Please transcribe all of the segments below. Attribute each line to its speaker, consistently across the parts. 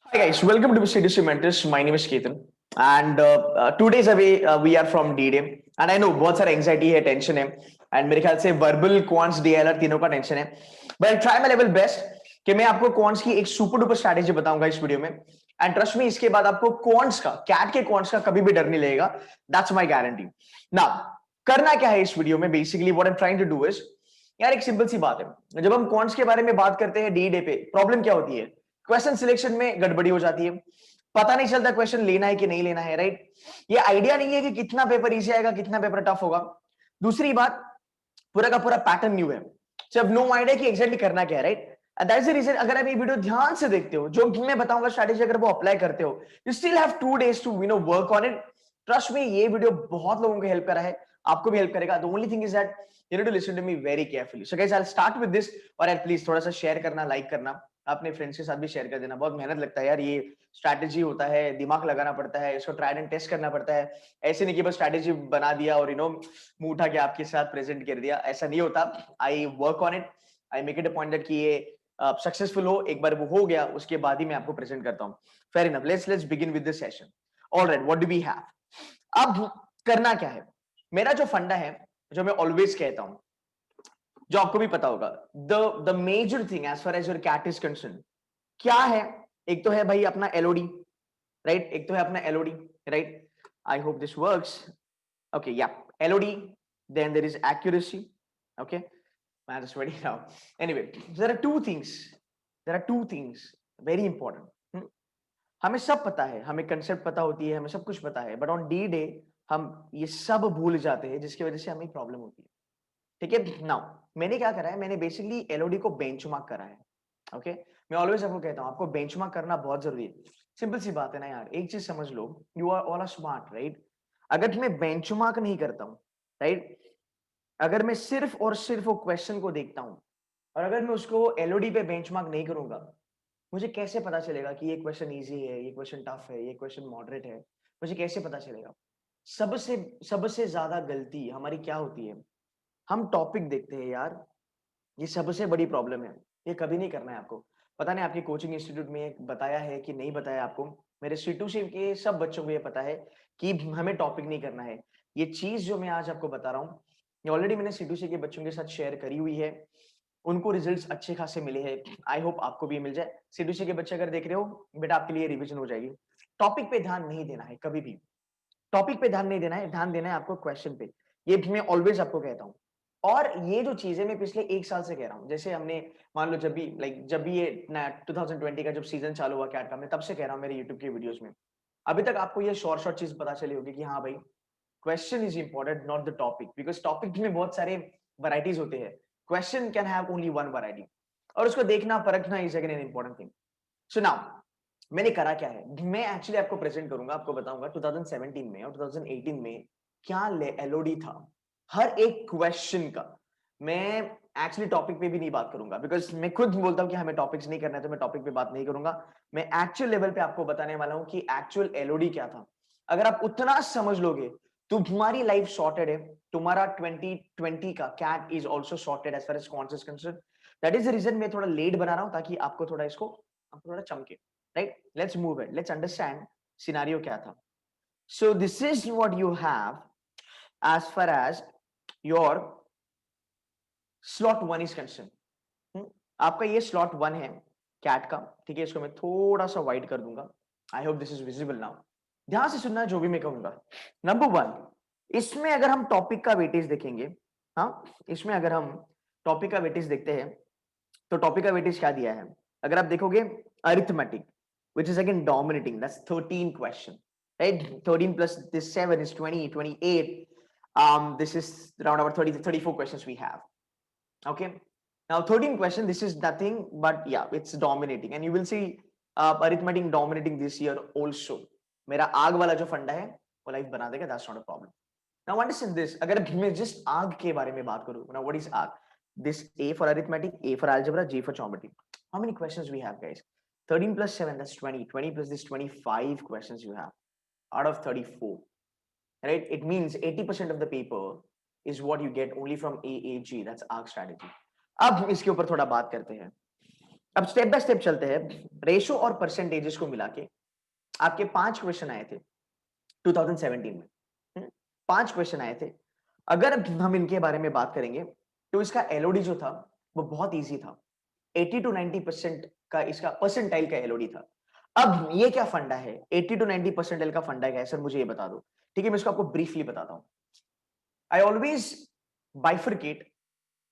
Speaker 1: Hi guys, welcome to CDC Mentors. My name is Ketan, and 2 days away we are from D-Day, and I know बहुत सारा anxiety है, tension है, and मेरे ख्याल से verbal, quants, DLR तीनों का tension है, but I try my level best कि मैं आपको quants की एक super duper strategy बताऊंगा इस वीडियो में, and trust me इसके बाद आपको quants का, cat के quants का कभी भी डर नहीं लगेगा, that's my guarantee. Now करना क्या है इस वीडियो में? Basically what I'm trying to do is यार एक सिंपल सी बात है, जब हम क्वांट्स के बारे में बात करते हैं डी डे पे प्रॉब्लम क्या होती है? क्वेश्चन सिलेक्शन में गड़बड़ी हो जाती है, पता नहीं चलता क्वेश्चन लेना है कि नहीं लेना है, राइट? ये आइडिया नहीं है कि कितना पेपर इजी आएगा, कितना पेपर टफ होगा। दूसरी बात, पूरा का पूरा पैटर्न न्यू है, जब नो आइडिया कि एग्जैक्टली करना क्या है, राइट? दैट्स द रीजन अगर आप ये वीडियो ध्यान से देखते हो, जो मैं बताऊंगा स्ट्रैटेजी, अगर वो अप्लाई करते हो, you still have 2 days to work on it. Trust me, ये वीडियो बहुत लोगों को हेल्प करा है, आपको भी हेल्प करेगा। The only thing is that you need to listen to me very carefully. So guys, I will start with this, और यार प्लीज थोड़ा सा शेयर करना, लाइक करना, अपने फ्रेंड्स के साथ भी शेयर कर देना। बहुत मेहनत लगता है यार, ये स्ट्रैटेजी होता है, दिमाग लगाना पड़ता है, इसको ट्राई एंड टेस्ट करना पड़ता है। ऐसे नहीं कि बस स्ट्रैटेजी बना दिया और मुंह उठा के आपके साथ प्रेजेंट कर दिया, ऐसा नहीं होता। I work on it, I make it a point that कि ये सक्सेसफुल हो। एक बार वो हो गया उसके बाद ही मैं आपको प्रेजेंट करता हूँ। Fair enough, let's begin with this session. Alright, what do we have? अब करना क्या है? मेरा जो फंडा है, जो मैं ऑलवेज कहता हूं, जो आपको भी पता होगा, the major thing as far as your CAT is concern क्या है? एक तो है भाई अपना एलओडी, राइट? एक तो है अपना LOD, right? I hope this works. Okay, या LOD, then there is accuracy. Okay, मैं just ready now. Anyway, there are two things, very important. हमें सब पता है, हमें कंसेप्ट पता होती है, हमें सब कुछ पता है, बट ऑन डी डे हम ये सब भूल जाते हैं, जिसकी वजह से हमें प्रॉब्लम होती है। ठीक है, नाउ मैंने क्या करा है, मैंने बेसिकली एलओडी को बेंचमार्क करा है। ओके, मैं ऑलवेज आपको कहता हूं, आपको बेंचमार्क करना बहुत जरूरी है। सिंपल सी बात है ना यार, एक चीज समझ लो, you are all are smart, right? अगर मैं बेंचमार्क नहीं करता हूं, राइट, अगर मैं सिर्फ और सिर्फ वो क्वेश्चन को देखता हूं, और अगर मैं उसको एलओडी पे बेंचमार्क नहीं करूंगा, मुझे कैसे पता चलेगा कि ये क्वेश्चन इजी है, ये क्वेश्चन टफ है, ये क्वेश्चन मॉडरेट है? मुझे कैसे पता चलेगा? सबसे सबसे ज्यादा गलती हमारी क्या होती है? हम टॉपिक देखते हैं यार, ये सबसे बड़ी प्रॉब्लम है। ये कभी नहीं करना है आपको। पता नहीं आपके कोचिंग इंस्टीट्यूट में बताया है कि नहीं बताया आपको। मेरे सीटू से के सब बच्चों को ये पता है कि हमें टॉपिक नहीं करना है। ये चीज जो मैं आज आपको बता रहा हूँ, ये ऑलरेडी मैंने सीटू के बच्चों के साथ शेयर करी हुई है। उनको रिजल्ट्स अच्छे खासे मिले हैं। आई होप आपको भी मिल जाए। सीडीसी के बच्चे अगर देख रहे हो, बेटा आपके लिए रिवीजन हो जाएगी। टॉपिक पे ध्यान नहीं देना है कभी भी। टॉपिक पे ध्यान नहीं देना है, ध्यान देना है आपको क्वेश्चन पे। ये मैं ऑलवेज आपको कहता हूँ। और ये जो चीजें मैं पिछले 1 साल से कह रहा हूँ, जैसे हमने मान लो जब भी ये 2020 का जब सीजन चालू हुआ कैट का, मैं तब से कह रहा हूँ मेरे यूट्यूब के वीडियोस में। अभी तक आपको ये शॉर्ट शॉर्ट चीज पता चली होगी कि हाँ भाई, question is important, not the topic, because topic में बहुत सारे वैरायटीज होते हैं। Question can have only one variety, और उसको देखना परखना is again an important thing. So now मैंने करा क्या है, मैं एक्चुअली आपको प्रेजेंट करूंगा, आपको बताऊंगा 2017 में और 2018 में क्या एलओडी था हर एक क्वेश्चन का। मैं एक्चुअली टॉपिक पे भी नहीं बात करूंगा, बिकॉज मैं खुद बोलता हूं कि हमें टॉपिक्स नहीं करना है, तो मैं टॉपिक पे बात नहीं करूंगा। मैं एक्चुअल लेवल पे आपको बताने वाला हूं कि एक्चुअल एलओडी क्या था। अगर आप उतना समझ लोगे तो तुम्हारी लाइफ सॉर्टेड है। तुम्हारा 2020 का CAT is also sorted as far as cons is concern. That is the reason मैं थोड़ा लेट बना रहा हूं, ताकि आपको थोड़ा इसको आपको थोड़ा चमके, right? Let's move it, let's understand scenario क्या था। So this is what you have as far as your slot one is concern. आपका ये स्लॉट वन है कैट का, ठीक है? इसको मैं थोड़ा सा वाइड कर दूंगा। आई hope this is visible now. ध्यान से सुनना जो भी मैं कहूंगा। नंबर वन, इसमें अगर हम टॉपिक का वेटेज देखेंगे, हाँ, इसमें अगर हम टॉपिक का वेटेज देखते हैं, तो टॉपिक का वेटेज क्या दिया है? अगर आप देखोगे, arithmetic, which is again dominating, that's 13 question, right? 13 plus this 7 is 20, 28. This is around about 30 34 questions we have. Okay, now 13 question, this is nothing but yeah, it's dominating, and you will see arithmetic dominating this year also. मेरा आग वाला जो फंडा है वो life बना देगा, that's not a problem. Now understand this, अगर मैं just आग के बारे में बात करूं, now what is आग? This A for arithmetic, A for algebra, G for geometry. How many questions we have, guys? 13 plus 7, that's 20. 20 plus this 25 questions you have out of 34, right? It means 80% of the paper is what you get only from AAG, that's arc strategy. अब इसके ऊपर थोड़ा बात करते हैं। अब step by step चलते हैं। रेशो और परसेंटेजेस को मिला के आपके 5 क्वेश्चन आए थे 2017 में। 5 क्वेश्चन आए थे। अगर हम इनके बारे में बात करेंगे तो इसका एलओडी जो था वो बहुत इजी था। 80 टू 90% का इसका परसेंटाइल का एलओडी था। अब ये क्या फंडा है? 80 टू 90 परसेंटाइल का फंडा क्या है सर, मुझे ये बता दो। ठीक है, मैं इसको आपको ब्रीफली बताता हूं। I always bifurcate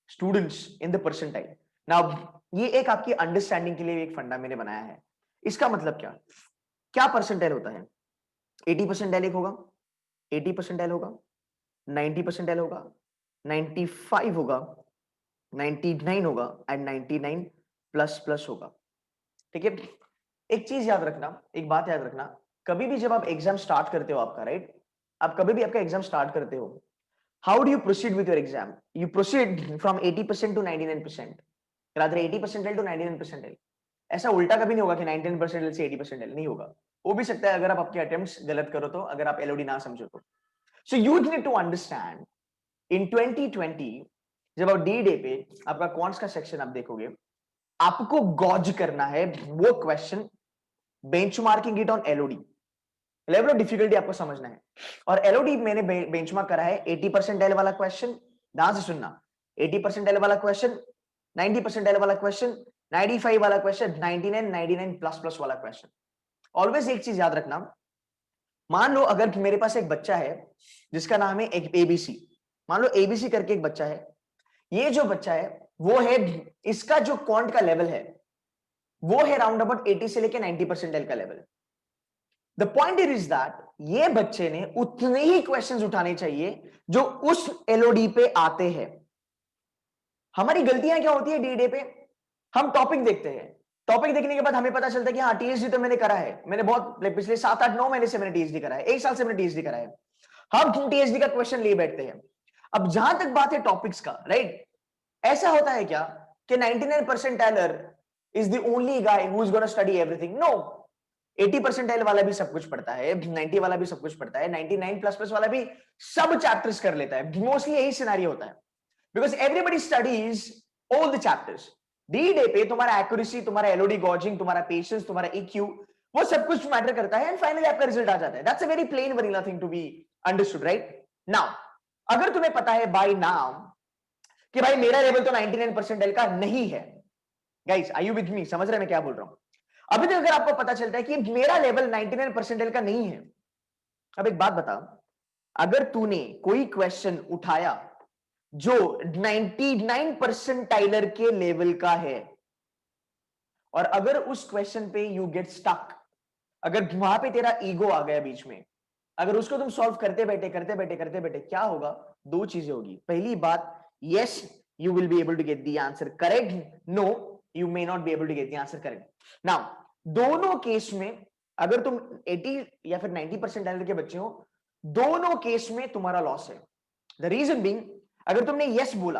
Speaker 1: students in the percentile. Now ये एक आपकी अंडरस्टैंडिंग के लिए एक फंडा मैंने बनाया है। इसका मतलब क्या क्या परसेंटाइल होता है? 80 परसेंटाइल एक होगा, 80 परसेंटाइल होगा, 90 परसेंटाइल होगा, 95 होगा, 99 होगा एंड 99 प्लस प्लस होगा। ठीक है, एक चीज याद रखना, एक बात याद रखना, कभी भी जब आप एग्जाम स्टार्ट करते हो आपका, राइट, आप कभी भी आपका एग्जाम स्टार्ट करते हो, how do you proceed with your exam? You proceed from 80% to 99%, rather 80 percentile to 99 percentile. ऐसा उल्टा कभी नहीं होगा कि 99 परसेंटाइल से 80 परसेंटाइल, नहीं होगा। हो भी सकता है अगर आप आपके अटेम्प्ट्स गलत करो तो, अगर आप एलओडी ना समझो तो। So you need to understand in 2020 जब आप डी डे पे आपका क्वांट्स का सेक्शन आप देखोगे, आपको गॉज करना है वो question, benchmarking it on Elodie. Level of difficulty आपको समझना है। और एलओडी मैंने बेंचमार्क करा है 80 परसेंटाइल वाला क्वेश्चन, ध्यान से सुनना, 80 परसेंटाइल वाला क्वेश्चन, 90 परसेंटाइल वाला क्वेश्चन, 95 वाला क्वेश्चन, 99 99 प्लस प्लस वाला क्वेश्चन। ऑलवेज एक चीज याद रखना, मान लो अगर मेरे पास एक बच्चा है जिसका नाम है एक एबीसी, मान लो एबीसी करके एक बच्चा है, ये जो बच्चा है वो है, इसका जो क्वांट का लेवल है वो है राउंड अबाउट 80 से लेके 90 परसेंटाइल का level. The point is that ये बच्चे ने उतने ही क्वेश्चंस उठाने चाहिए जो उस एलओडी पे आते हैं। हमारी गलतियां क्या होती है डी डे पे? हम टॉपिक देखते हैं, टॉपिक देखने के बाद हमें पता चलता है कि हाँ टीएसडी तो मैंने करा है, मैंने बहुत पिछले 7 8 9 महीने से मैंने टीएसडी करा है, 1 साल से मैंने टीएसडी करा है। हम टीएसडी का क्वेश्चन लिए बैठते हैं। अब जहां तक बात है टॉपिक्स का, राइट, ऐसा होता है क्या कि 99 percentiler is the only guy who is gonna study everything? No, 80 percentile वाला भी सब कुछ पढ़ता है, 90 वाला भी सब कुछ पढ़ता है, 99 प्लस प्लस वाला भी सब चैप्टर्स कर लेता है। मोस्टली यही सिनेरियो होता है, because everybody studies all the chapters. D day पे तुम्हारा एक्यूरेसी, तुम्हारा एलओडी गॉजिंग, तुम्हारा पेशेंस, तुम्हारा ईक्यू, वो सब कुछ मैटर करता है एंड फाइनली आपका रिजल्ट आ जाता है। That's a very plain vanilla thing to be understood, right? Now अगर तुम्हें पता है बाय नाउ कि भाई मेरा लेवल तो 99 परसेंटाइल का नहीं है, guys are you with me? समझ रहे हैं मैं क्या बोल रहा हूं? अभी तक अगर आपको पता चलता है कि मेरा लेवल 99 परसेंटाइल का नहीं है, अब एक बात बता, अगर तूने कोई क्वेश्चन उठाया जो 99 परसेंटाइलर के लेवल का है और अगर उस क्वेश्चन पे यू गेट स्टक, अगर वहां पे तेरा ईगो आ गया बीच में, अगर उसको तुम सॉल्व करते बैठे क्या होगा? दो चीजें होगी। पहली बात, yes you will be able to get the answer correct, no you may not be able to get the answer correct. Now दोनों केस में अगर तुम 80 या फिर 90 परसेंटाइल के बच्चे हो, दोनों केस में तुम्हारा लॉस है। द रीजन बीइंग, अगर तुमने यस बोला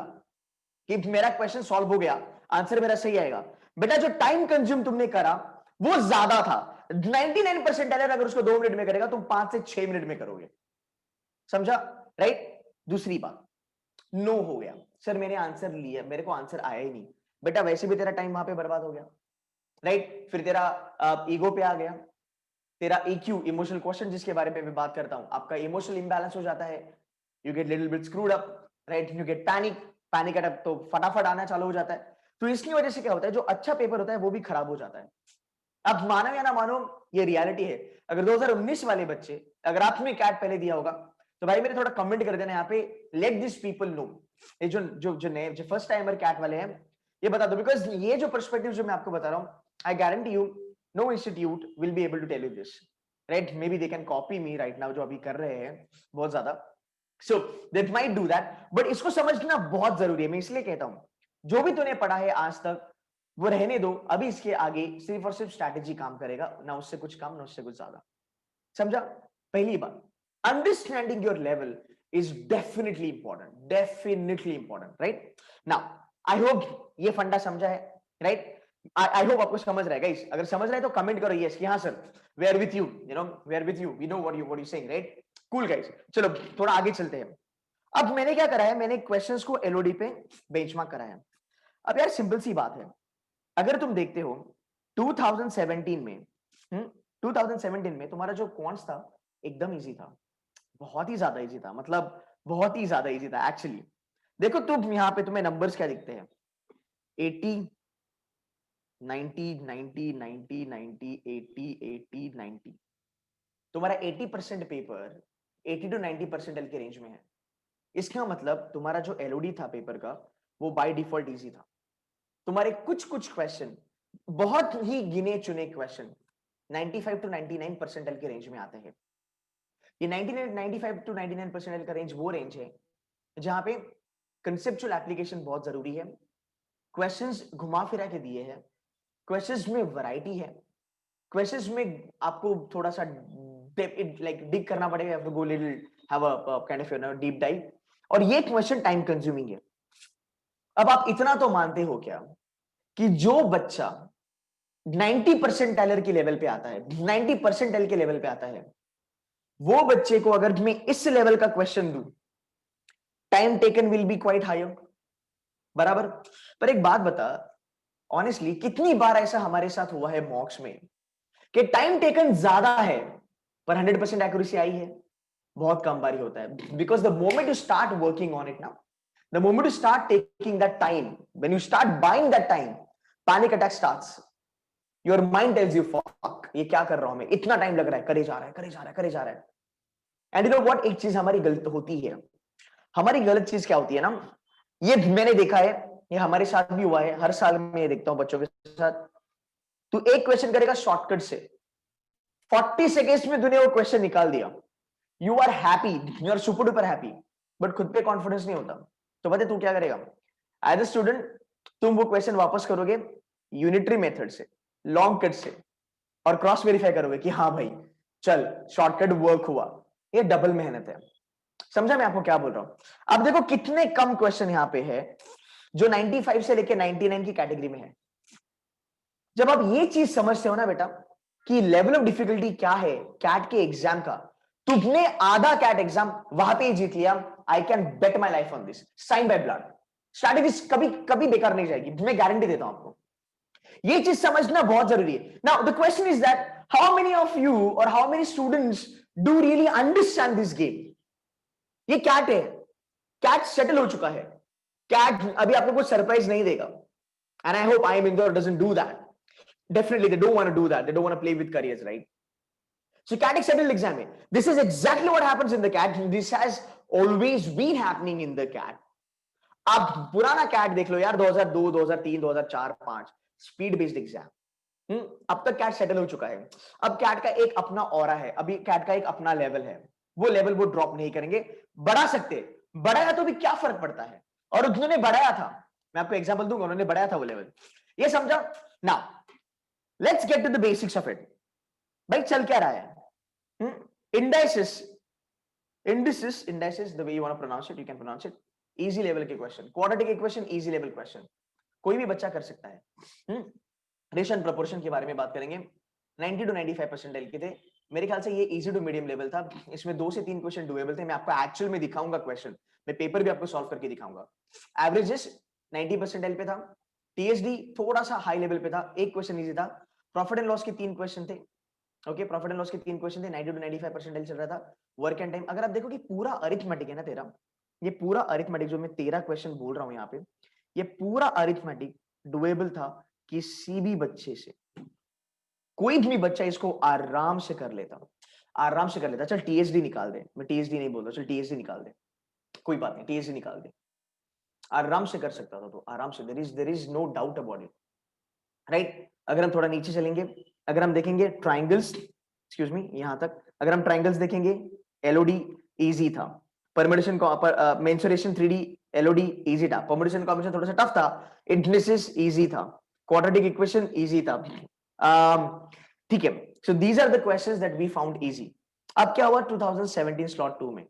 Speaker 1: कि मेरा क्वेश्चन सॉल्व हो गया, आंसर मेरा सही आएगा, बेटा जो टाइम कंज्यूम तुमने करा वो ज्यादा था। 99 परसेंटाइलर अगर उसको 2 मिनट में करेगा, तुम 5 से 6 मिनट में करोगे। समझा? राइट? दूसरी बात, नो हो गया, सर मैंने आंसर लिया, मेरे को आंसर आया ही नहीं, बेटा वैसे भी तेरा टाइम वहां पे बर्बाद हो गया, राइट? फिर तेरा ईगो पे आ गया, तेरा EQ, इमोशनल क्वेश्चन जिसके बारे में मैं बात करता हूं, आपका इमोशनल इंबैलेंस हो जाता है, you get little bit screwed up, right? You get panic, panic attack तो फटाफट आना चालू हो जाता है। तो इसकी वजह से क्या होता है, जो अच्छा पेपर होता है वो भी खराब हो जाता है। अब मानो या ना मानो, ये रियलिटी है। अगर 2019 वाले बच्चे, अगर आपने कैट पहले दिया होगा तो भाई मेरे थोड़ा कमेंट कर देना यहाँ पे, लेट दिस पीपल नो, ये जो जो जो नए जो फर्स्ट टाइमर कैट वाले हैं, ये बता दो, बिकॉज ये जो पर्सपेक्टिव जो मैं आपको बता रहा हूँ, I guarantee you know institute will be able to tell you this, right? Maybe they can copy me right now, जो अभी कर रहे हैं बहुत ज्यादा, so they might do that, but इसको समझना बहुत जरूरी है। मैं इसलिए कहता हूं, जो भी तूने पढ़ा है आज तक वो रहने दो, अभी इसके आगे सिर्फ और सिर्फ स्ट्रैटेजी काम करेगा, ना उससे कुछ कम ना उससे कुछ ज्यादा। समझा? पहली बात, understanding your level is definitely important, right? Now I hope ये फंडा समझा है, राइट? आई होप आपको समझ रहा है गाइस। अगर समझ रहा है तो कमेंट करो यस कि हाँ sir, we are with you, you know we are with you, we know what you saying, right? Cool guys, चलो थोड़ा आगे चलते हैं। अब मैंने क्या करा है, मैंने क्वेश्चंस को एलओडी पे बेंचमार्क करा है। अब यार सिंपल सी बात है, अगर तुम देखते हो 2017 में 2017 में तुम्हारा जो क्वांट्स था एकदम इजी था, बहुत ही ज्यादा इजी था, मतलब बहुत ही ज्यादा इजी था एक्चुअली। देखो तुम यहाँ पे तुम्हें नंबर्स क्या दिखते हैं, 80 90 90 90 90 80 80 90। तुम्हारा 80% पेपर 80 to 90% के रेंज में है। इसका मतलब तुम्हारा जो एलओडी था पेपर का वो बाय डिफॉल्ट इजी था। तुम्हारे कुछ कुछ क्वेश्चन, बहुत ही गिने चुने क्वेश्चन 95 to 99% के रेंज में आते हैं। ये 95 to 99% का रेंज वो रेंज है जहां पे कंसेप्चुअल एप्लीकेशन बहुत जरूरी है, क्वेश्चंस घुमा फिरा के दिए हैं, क्वेश्चंस में वैरायटी है, क्वेश्चंस में आपको थोड़ा सा लाइक डिग करना पड़ेगा, you have to go little have a kind of you know deep dive, और ये क्वेश्चन टाइम कंज्यूमिंग है। अब आप इतना तो मानते हो क्या कि जो बच्चा 90 परसेंटाइलर के लेवल पे आता है, 90 परसेंटाइल के लेवल पे आता है, वो बच्चे को अगर मैं इस लेवल का क्वेश्चन दूं, time taken will be quite higher, बराबर। पर एक बात बता, ऑनेस्टली कितनी बार ऐसा हमारे साथ हुआ है मॉक्स में कि टाइम टेकन ज्यादा है पर 100% एक्यूरेसी आई है? बहुत कम बार ही होता है, because the moment you start working on it now, the moment you start taking that time, when you start buying that time, panic attack starts. Your mind tells you fuck, ये क्या कर रहा हूं मैं, इतना टाइम लग रहा है, करे जा रहा है, करे जा रहा है, करे जा रहा है। एंड यू नो व्हाट, एक चीज हमारी गलत होती है, हमारी गलत चीज क्या होती है ना, ये मैंने देखा है, ये हमारे साथ भी हुआ है, हर साल मैं ये देखता हूं बच्चों के साथ। तू एक क्वेश्चन करेगा शॉर्टकट से, 40 सेकेंड्स में तूने वो क्वेश्चन निकाल दिया, you are happy, you are super duper happy, but खुद पे कॉन्फिडेंस नहीं होता। तो पता है तू क्या करेगा, एज ए स्टूडेंट तुम वो क्वेश्चन वापस करोगे यूनिटरी मेथड से, लॉन्ग कट से, और क्रॉस वेरीफाई करोगे कि हाँ भाई चल शॉर्टकट वर्क हुआ। ये डबल मेहनत है, समझा मैं आपको क्या बोल रहा हूं। अब देखो कितने कम क्वेश्चन यहां पे है जो 95 से लेके 99 की कैटेगरी में है। जब आप ये चीज समझते हो ना बेटा कि लेवल ऑफ डिफिकल्टी क्या है कैट के एग्जाम का, तुमने आधा कैट एग्जाम वहां पे ही जीत लिया। I can bet my life on this, sign by blood. Strategy कभी कभी बेकार नहीं जाएगी, मैं गारंटी देता हूं आपको। ये चीज समझना बहुत जरूरी है। Now the question is that how many of you और how many students do really understand this game. ये कैट है, कैट सेटल हो चुका है, कैट अभी आपको कुछ सरप्राइज नहीं देगा। And I hope IIM Indore doesn't do that. Definitely they don't want to do that, they don't want to play with careers, right? So CAT एक settled exam है, this is exactly what happens in the CAT, this has always been happening in the CAT. आप पुराना CAT देख लो यार, 2002 2003 2004 5 speed based exam, अब तक CAT settle हो चुका है। अब CAT का एक अपना ऑरा है, अभी CAT का एक अपना लेवल है, वो लेवल वो ड्रॉप नहीं करेंगे, बढ़ा सकते, बढ़ाया तो भी क्या फर्क पड़ता है। और उन्होंने बढ़ाया था, मैं आपको एग्जांपल दूंगा, उन्होंने बढ़ाया था वो लेवल, ये समझा। Now let's get to the basics of it. भाई चल क्या रहा है, indices, indices, the way you want to pronounce it, you can pronounce it. Easy level के question, quadratic equation, easy level question, कोई भी बच्चा कर सकता है। रेशन प्रोपोर्शन के बारे में बात करेंगे, 90 to 95% के थे, मेरे ख्याल से ये इजी टू मीडियम लेवल था। इसमें 2 से 3 क्वेश्चन डुएबल थे, मैं आपको एक्चुअल में दिखाऊंगा क्वेश्चन, मैं पेपर भी आपको सॉल्व करके दिखाऊंगा। एवरेजेस 90% पे था, टीएसडी थोड़ा सा हाई लेवल पे था, एक क्वेश्चन इजी था, प्रॉफिट एंड लॉस के 3 क्वेश्चन थे, ओके प्रॉफिट एंड लॉस के 3 क्वेश्चन थे, 90 to 95% चल रहा था। वर्क एंड टाइम, अगर आप देखो कि पूरा अरिथमेटिक है ना तेरा, ये पूरा अरिथमेटिक जो मैं 13 क्वेश्चन बोल रहा हूं यहाँ पे, ये पूरा अरिथमेटिक डुएबल था किसी भी बच्चे से, कोई भी बच्चा इसको आराम से कर लेता, आराम से कर लेता। चल टीएसडी निकाल दे, मैं टीएसडी नहीं बोल रहा, चल टीएसडी निकाल दे, कोई बात नहीं, टीएसडी निकाल दे, आराम से कर सकता था तो आराम से, there is no doubt about it, right. अगर हम थोड़ा नीचे चलेंगे, अगर हम देखेंगे ट्राइंगल्स, एक्सक्यूज मी यहां तक, अगर हम ट्राइंगल्स देखेंगे, एलओडी इजी था, permutation mensuration 3D Elodie easy था, परम्यूटेशन कॉम्बिनेशन थोड़ा सा टफ था, इंडिसेस इजी था, क्वाड्रेटिक इक्वेशन इजी था, ठीक है। So these are the questions that we found easy. अब क्या हुआ 2017 स्लॉट 2 में,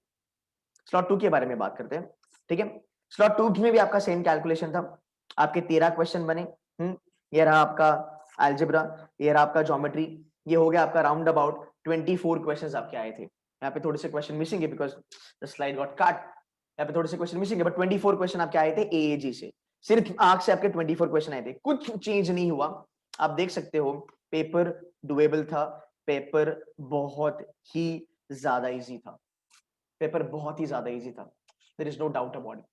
Speaker 1: स्लॉट 2 के बारे में बात करते हैं, ठीक है। स्लॉट 2 में भी आपका सेम कैलकुलेशन था, आपके 13 क्वेश्चन बने, ये रहा आपका अलजेब्रा, ये रहा आपका ज्योमेट्री, ये हो गया आपका राउंड अबाउट 24 क्वेश्चंस आपके आए थे। यहाँ पे थोड़े से क्वेश्चन मिसिंग है because the slide got cut, यहाँ पे थोड़े से क्वेश्चन मिसिंग है, बट 24 क्वेश्चन आपके आए थे एएजी से, सिर्फ आंख से आपके 24 क्वेश्चन आए थे, कुछ चेंज नहीं हुआ। आप देख सकते हो पेपर डुएबल था, पेपर बहुत ही ज्यादा इजी था, पेपर बहुत ही ज्यादा इजी था, there is no doubt about it.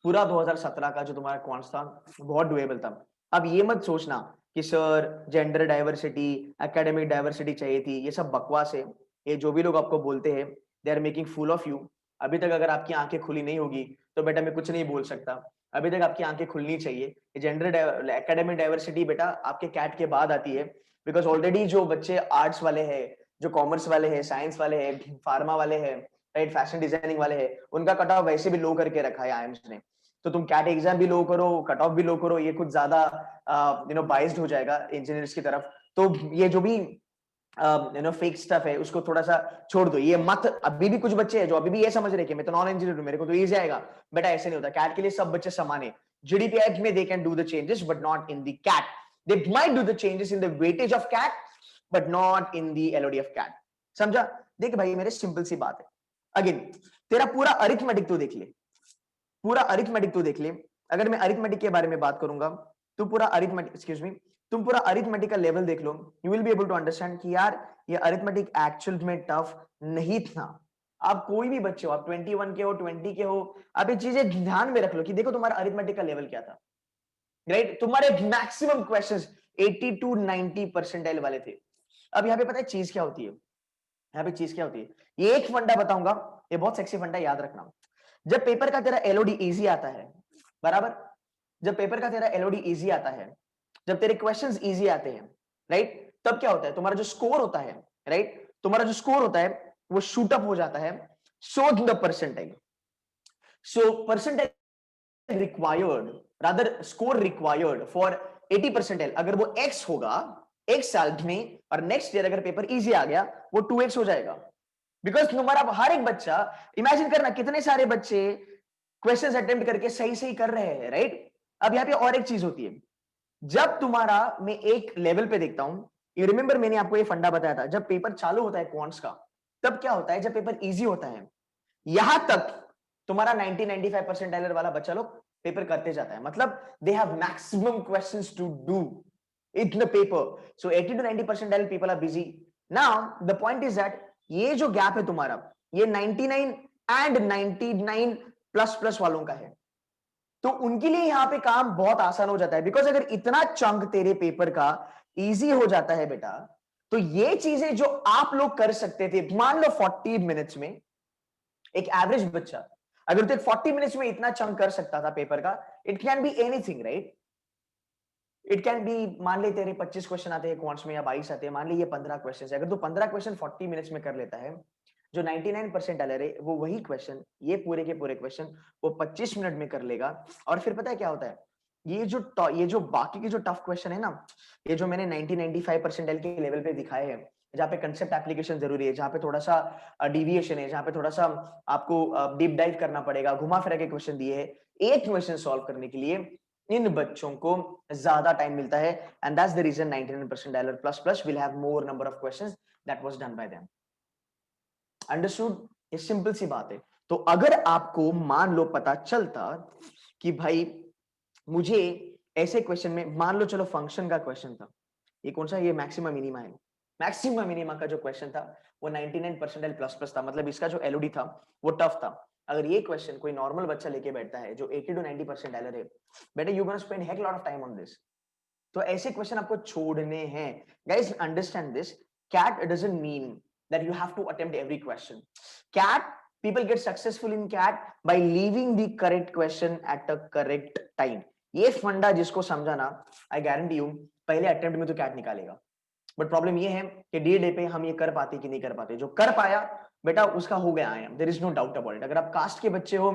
Speaker 1: पूरा 2017 का जो तुम्हारा क्वांट्स था बहुत डुएबल था। अब ये मत सोचना कि sir gender diversity, academic diversity चाहिए थी, ये सब बकवास है। ये जो भी लोग आपको बोलते हैं they are making fool of you. अभी तक अगर आपकी आंखें खुली नहीं होगी तो बेटा मैं कुछ नहीं बोल सकता। अभी तक आपकी आंखें खुलनी चाहिए। जेंडर एकेडमिक डाइवर्सिटी बेटा आपके कैट के बाद आती है, बिकॉज ऑलरेडी जो बच्चे आर्ट्स वाले हैं, जो कॉमर्स वाले हैं, साइंस वाले हैं, फार्मा वाले हैं, राइट, फैशन डिजाइनिंग वाले हैं, उनका कट ऑफ वैसे भी लो करके रखा है आईएम्स ने। तो तुम कैट एग्जाम भी लो करो, कट ऑफ भी लो करो, ये कुछ ज्यादा बाइस्ड हो जाएगा इंजीनियर्स की तरफ। तो ये जो भी फेक स्टफ है उसको थोड़ा सा छोड़ दो। ये मत, अभी भी कुछ बच्चे हैं जो अभी भी ये समझ रहे कि मैं तो नॉन इंजीनियर हूं, मेरे को तो इजी आएगा। बेटा ऐसे नहीं होता, कैट के लिए सब बच्चे समान है। जीडीपीआई में they can do the changes but not in the CAT. They might do the changes in the weightage of CAT but not in the LOD of CAT. समझा? देख भाई मेरे सिंपल सी बात है, अगेन तेरा पूरा अरिथमेटिक तो देख ले, पूरा अरिथमेटिक तो देख ले। अगर मैं अरिथमेटिक के बारे में बात करूंगा तो पूरा अरिथमेटिक, एक्सक्यूज मी, तुम पूरा अरिथमेटिक का लेवल देख लो, you will be able to understand कि यार ये अरिथमेटिक एक्चुअल में टफ नहीं था। आप कोई भी बच्चे हो, आप 21 के हो, 20 के हो, आप ये चीजें ध्यान में रख लो कि देखो तुम्हारा अरिथमेटिक का लेवल क्या था, राइट। तुम्हारे मैक्सिमम क्वेश्चंस 80 टू 90 परसेंटाइल वाले थे। अब यहाँ पे पता है चीज क्या होती है, यहाँ पे चीज क्या होती है, ये एक फंडा बताऊंगा, ये बहुत सेक्सी फंडा, याद रखना। जब पेपर का तेरा एलओडी इजी आता है, बराबर, जब पेपर का तेरा एलओडी इजी आता है, जब तेरे क्वेश्चंस इजी आते हैं, राइट, तब क्या होता है, तुम्हारा जो स्कोर होता है, राइट, तुम्हारा जो स्कोर होता है वो शूट अप हो जाता है। So the percentile, so percentile required, rather score required for 80 percentile, अगर वो x होगा एक साल में, और नेक्स्ट ईयर अगर पेपर इजी आ गया वो 2x हो जाएगा। बिकॉज तुम्हारा हर एक बच्चा, इमेजिन करना कितने सारे बच्चे क्वेश्चंस अटेम्प्ट करके सही सही कर रहे हैं, राइट। अब यहाँ पे और एक चीज होती है, जब तुम्हारा, मैं एक लेवल पे देखता हूं, यू रिमेंबर मैंने आपको ये फंडा बताया था, जब पेपर चालू होता है क्वांट्स का, तब क्या होता है, जब पेपर इजी होता है, यहां तक तुम्हारा 90-95 परसेंटाइलर वाला बच्चा लोग पेपर करते जाता है, मतलब they have maximum questions to do in the paper. So 80 to 90 percentile people are busy. Now the point is that ये जो गैप है तुम्हारा, ये 99 एंड 99 प्लस प्लस वालों का है, तो उनके लिए यहां पे काम बहुत आसान हो जाता है। बिकॉज अगर इतना चंक तेरे पेपर का इजी हो जाता है बेटा, तो ये चीजें जो आप लोग कर सकते थे, मान लो 40 मिनट्स में, एक एवरेज बच्चा अगर तो 40 मिनट्स में इतना चंक कर सकता था पेपर का, it can be anything, right. It can be, मान ले तेरे 25 क्वेश्चन आते हैं क्वांट्स में या 22 आते हैं, मान ले ये 15 क्वेश्चन है, अगर तू 15 क्वेश्चन 40 मिनट्स में कर लेता है, जो 99 परसेंटाइलर है वो वही क्वेश्चन, ये पूरे के पूरे क्वेश्चन वो 25 मिनट में कर लेगा। और फिर पता है क्या होता है, ये जो बाकी के जो टफ क्वेश्चन है ना, ये जो मैंने 90-95 परसेंटाइल के लेवल पे दिखाए हैं, जहाँ पे कंसेप्ट एप्लीकेशन जरूरी है, जहाँ पे थोड़ा सा डिविएशन है, जहाँ पे थोड़ा सा आपको डीप डाइव करना पड़ेगा, घुमा फिरा के क्वेश्चन दिए है, एक क्वेश्चन सॉल्व करने के लिए इन बच्चों को ज्यादा टाइम मिलता है। And that's the reason 99 percentiler plus plus will have more number of questions that was done by them. Understood? ये सिंपल सी बात है। तो अगर आपको मान लो पता चलता कि भाई मुझे ऐसे क्वेश्चन में, मान लो चलो फंक्शन का क्वेश्चन था, ये कौन सा, ये मैक्सिमम मिनिमा है, मैक्सिमम मिनिमा का जो क्वेश्चन था वो 99 परसेंटाइल प्लस प्लस था, मतलब इसका जो एलओडी था वो टफ था। अगर ये क्वेश्चन कोई नॉर्मल बच्चा लेके बैठता है जो 80 to 90 परसेंटाइलर है, बेटा you gonna spend heck lot of time on this. तो ऐसे क्वेश्चन आपको छोड़ने हैं। Guys understand this, CAT doesn't mean that you have to attempt every question. CAT, people get successful in cat by leaving the correct question at a correct time। ये फंडा जिसको समझा ना, आई गारंटी यू पहले attempt में तो cat निकालेगा। But problem ये है कि डे पे हम ये कर पाते कि नहीं कर पाते। जो कर पाया बेटा उसका हो गया, I am, there is no doubt about it. अगर आप कास्ट के बच्चे हो,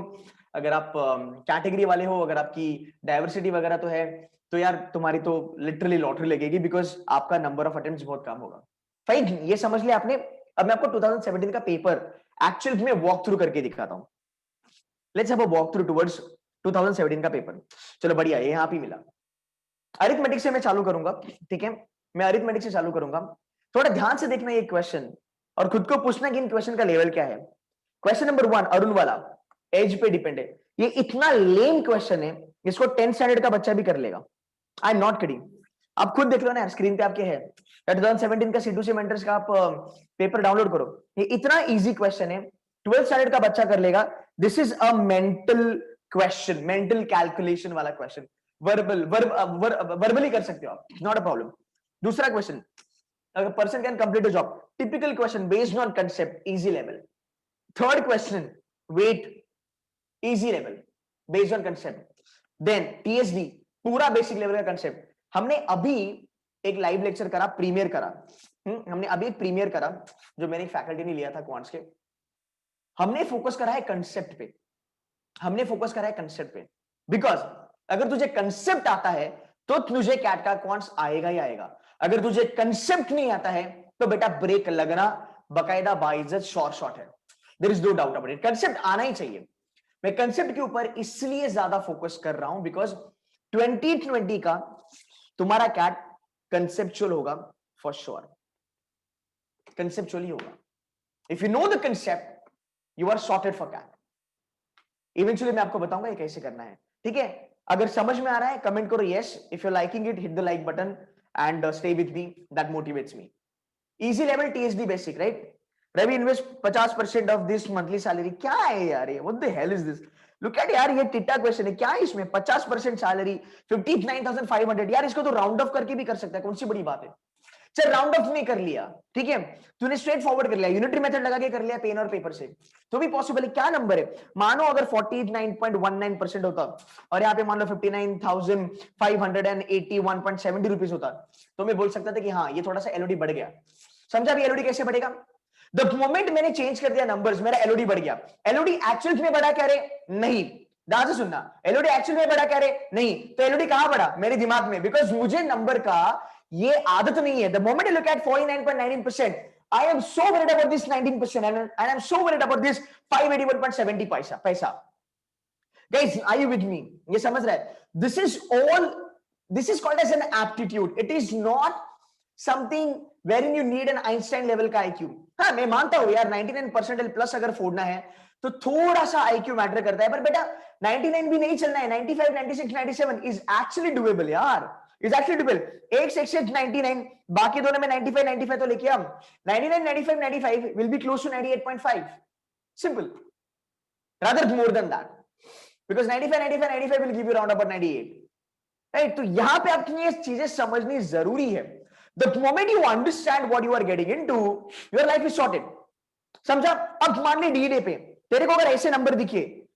Speaker 1: अगर आप कैटेगरी वाले हो, अगर आपकी डाइवर्सिटी वगैरह तो है, तो यार तुम्हारी तो लिटरली लॉटरी लगेगी, बिकॉज आपका नंबर ऑफ अटेम्प्ट्स बहुत कम होगा। फाइन, ये समझ लिया आपने। अब मैं आपको 2017 का पेपर एक्चुअल में वॉक थ्रू करके दिखाता हूं। Let's have a walk through towards 2017 का पेपर। चलो बढ़िया, ये यहां पे मिला। अरिथमेटिक से मैं चालू करूंगा, ठीक है, मैं अरिथमेटिक से चालू करूंगा। थोड़ा ध्यान से देखना ये क्वेश्चन और खुद को पूछना कि इन क्वेश्चन का लेवल क्या है। क्वेश्चन नंबर 1 अरुण वाला, एज पे डिपेंड है। ये इतना लेम क्वेश्चन है इसको 10th स्टैंडर्ड का बच्चा भी कर लेगा। I am not kidding. आप खुद देख लो ना, स्क्रीन पे आपके है 2017 का C2C मेंटर्स का, आप पेपर डाउनलोड करो। ये इतना इजी क्वेश्चन है, 12th स्टैंडर्ड का बच्चा कर लेगा। This is a mental question, mental calculation वाला क्वेश्चन। वर्बली कर सकते हो आप, नॉट अ प्रॉब्लम। दूसरा question, a person can complete a job, typical question based on concept, easy level. Third question, wait, easy level based on concept. Then TSD, पूरा basic level का concept. हमने अभी एक लाइव लेक्चर करा, premiere करा। हमने अभी एक प्रीमियर करा जो मैंने फैकल्टी ने लिया था क्वांट्स के। हमने फोकस करा है कंसेप्ट पे, हमने फोकस करा है कंसेप्ट पे। बिकॉज अगर तुझे कंसेप्ट आता है तो तुझे कैट का क्वांट्स आएगा ही आएगा। अगर तुझे कंसेप्ट नहीं आता है तो बेटा ब्रेक लगना बकायदा बाइज्जत शॉर्ट है। There is no doubt about it, concept आना ही चाहिए। मैं कंसेप्ट के ऊपर इसलिए ज्यादा फोकस कर रहा हूं बिकॉज 2020 का तुम्हारा कैट कंसेप्चुअल होगा फॉर श्योर, कंसेप्चुअली होगा। If you know the concept you are sorted for CAT. Eventually मैं आपको बताऊंगा ये कैसे करना है, ठीक है। अगर समझ में आ रहा है कमेंट करो yes, if you liking it hit the like button and stay with me, that motivates me. Easy level TSD basic, right. Ravi invest 50% of this monthly salary. क्या है यार ये, what the hell is this? Look at यार, ये Titta question है। क्या है इसमें 50% सैलरी, 59,500? यार इसको तो राउंड ऑफ करके भी कर सकता है, कौन सी बड़ी बात है। चल राउंड ऑफ नहीं कर लिया, ठीक है, तूने स्ट्रेट फॉरवर्ड कर लिया, यूनिटरी मेथड लगा के कर लिया पेन और पेपर से, तो भी पॉसिबल है। क्या नंबर है? मानो अगर 49.19% होता और यहाँ पे मान लो 59,581.70 रुपीज होता, तो मैं बोल सकता था कि हाँ ये थोड़ा सा एलओडी बढ़ गया। समझा भी एलओडी कैसे बढ़ेगा? द मोमेंट मैंने चेंज कर दिया नंबर्स, मेरा एलओडी बढ़ गया। एलओडी एक्चुअल में बढ़ा क्या रे? नहीं। ध्यान से सुनना, एलओडी एक्चुअल में बढ़ा क्या रे? नहीं। तो एलओडी कहां बढ़ा? मेरे दिमाग में, बिकॉज मुझे नंबर का ये आदत नहीं है। The moment you look at 49.19%, I am so worried about this 19% and I am so worried about this 581.70 पैसा. Guys, are you with me? ये समझ रहा है? This is all, this is called as an aptitude. It is not something wherein you need an Einstein level का IQ. हाँ मैं मानता हूँ यार 99% प्लस अगर फोड़ना है तो थोड़ा सा IQ मैटर करता है, पर बेटा 99 भी नहीं चलना है। 95, 96, 97 is actually doable यार, is actually doable. 8, 6, 99, बाकी दोनों में 95, 95 तो लेके हम 99, 95, 95 will be close to 98.5. Simple. Rather more than that. Because 95, 95, 95 will give you around about 98. Right? तो यहां पे आपकी ये चीजें समझनी जरूरी है। The moment you understand what you are getting into, your life is sorted. समझा? अब मान ली डी पे तेरे को अगर ऐसे नंबर दिखे,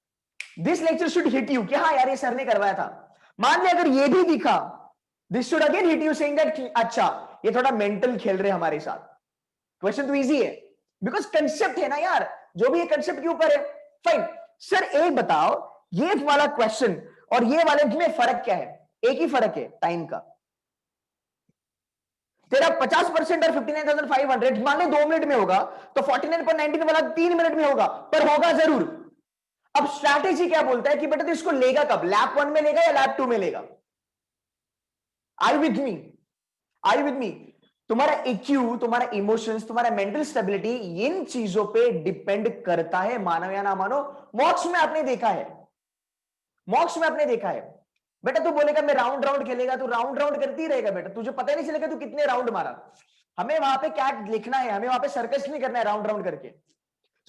Speaker 1: this lecture should hit you कि हाँ यार ये सर ने करवाया था। मान ले अगर ये भी दिखा, this should again hit you saying that अच्छा ये थोड़ा मेंटल खेल रहे हमारे साथ। क्वेश्चन तो इजी है बिकॉज कंसेप्ट है ना यार, जो भी ये कंसेप्ट के ऊपर है। फाइन सर, एक बताओ ये वाला क्वेश्चन और ये वाले में फर्क क्या है? एक ही फर्क है, टाइम का। तेरा 50% और 59,500 मान ले 2 मिनट में होगा, तो 49.19 वाला 3 मिनट में होगा, पर होगा जरूर। अब स्ट्रैटेजी क्या बोलता है कि बेटा तो इसको लेगा कब? लैप 1 में लेगा या लैप 2 में लेगा? आई with me? I with me? तुम्हारा इक्यू, तुम्हारा इमोशंस, तुम्हारा मेंटल स्टेबिलिटी इन चीजों पे डिपेंड करता है, मानो या ना मानो। मॉक्स में आपने देखा है, मॉक्स में आपने देखा है बेटा तू बोलेगा मैं राउंड राउंड खेलेगा, तू राउंड राउंड करती ही रहेगा बेटा, तुझे पता ही नहीं चलेगा तू कितने राउंड मारा। हमें वहां पे क्या लिखना है, हमें वहां पे सर्कस नहीं करना है राउंड राउंड करके।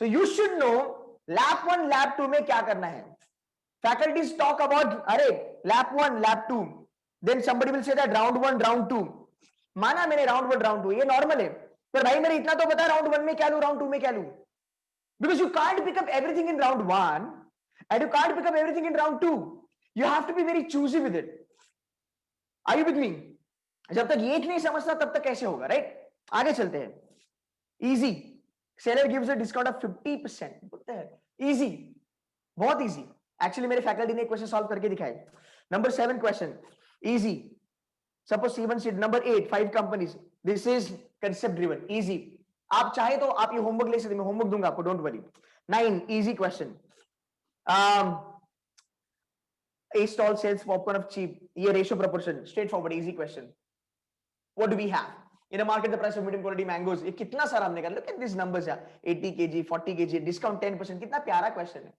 Speaker 1: So you should know lap 1 lap 2 में क्या करना है। फैकल्टीज टॉक अबाउट अरे lap 1 lap 2, then somebody will say that round 1 round 2। माना मैंने राउंड 1 राउंड 2, ये नॉर्मल है, पर भाई मेरे इतना तो पता राउंड 1 में क्या लूं, राउंड 2 में क्या लूं। Because you can't pick up everything in round 1 and you can't pick up everything in round 2। You have to be very choosy with it. Are you with me? जब तक ये नहीं समझता तब तक कैसे होगा, राइट? आगे चलते हैं। Easy, seller gives a discount of 50%। बोलते हैं इजी, बहुत इजी। एक्चुअली मेरे फैकल्टी ने क्वेश्चन सॉल्व करके दिखाए। Number 7 question easy. Suppose C1 seat number 8 5 companies, this is concept driven, easy. आप चाहे तो आप ये होमवर्क ले सकते, मैं होमवर्क दूंगा आपको, don't worry. 9 easy question. A stall sells popcorn of cheap, ये ratio proportion, straightforward easy question. What do we have in a market? The price of medium quality mangoes, ये कितना सारा हमने कर, look at these numbers यार, 80 kg 40 kg, discount 10%, कितना प्यारा question है,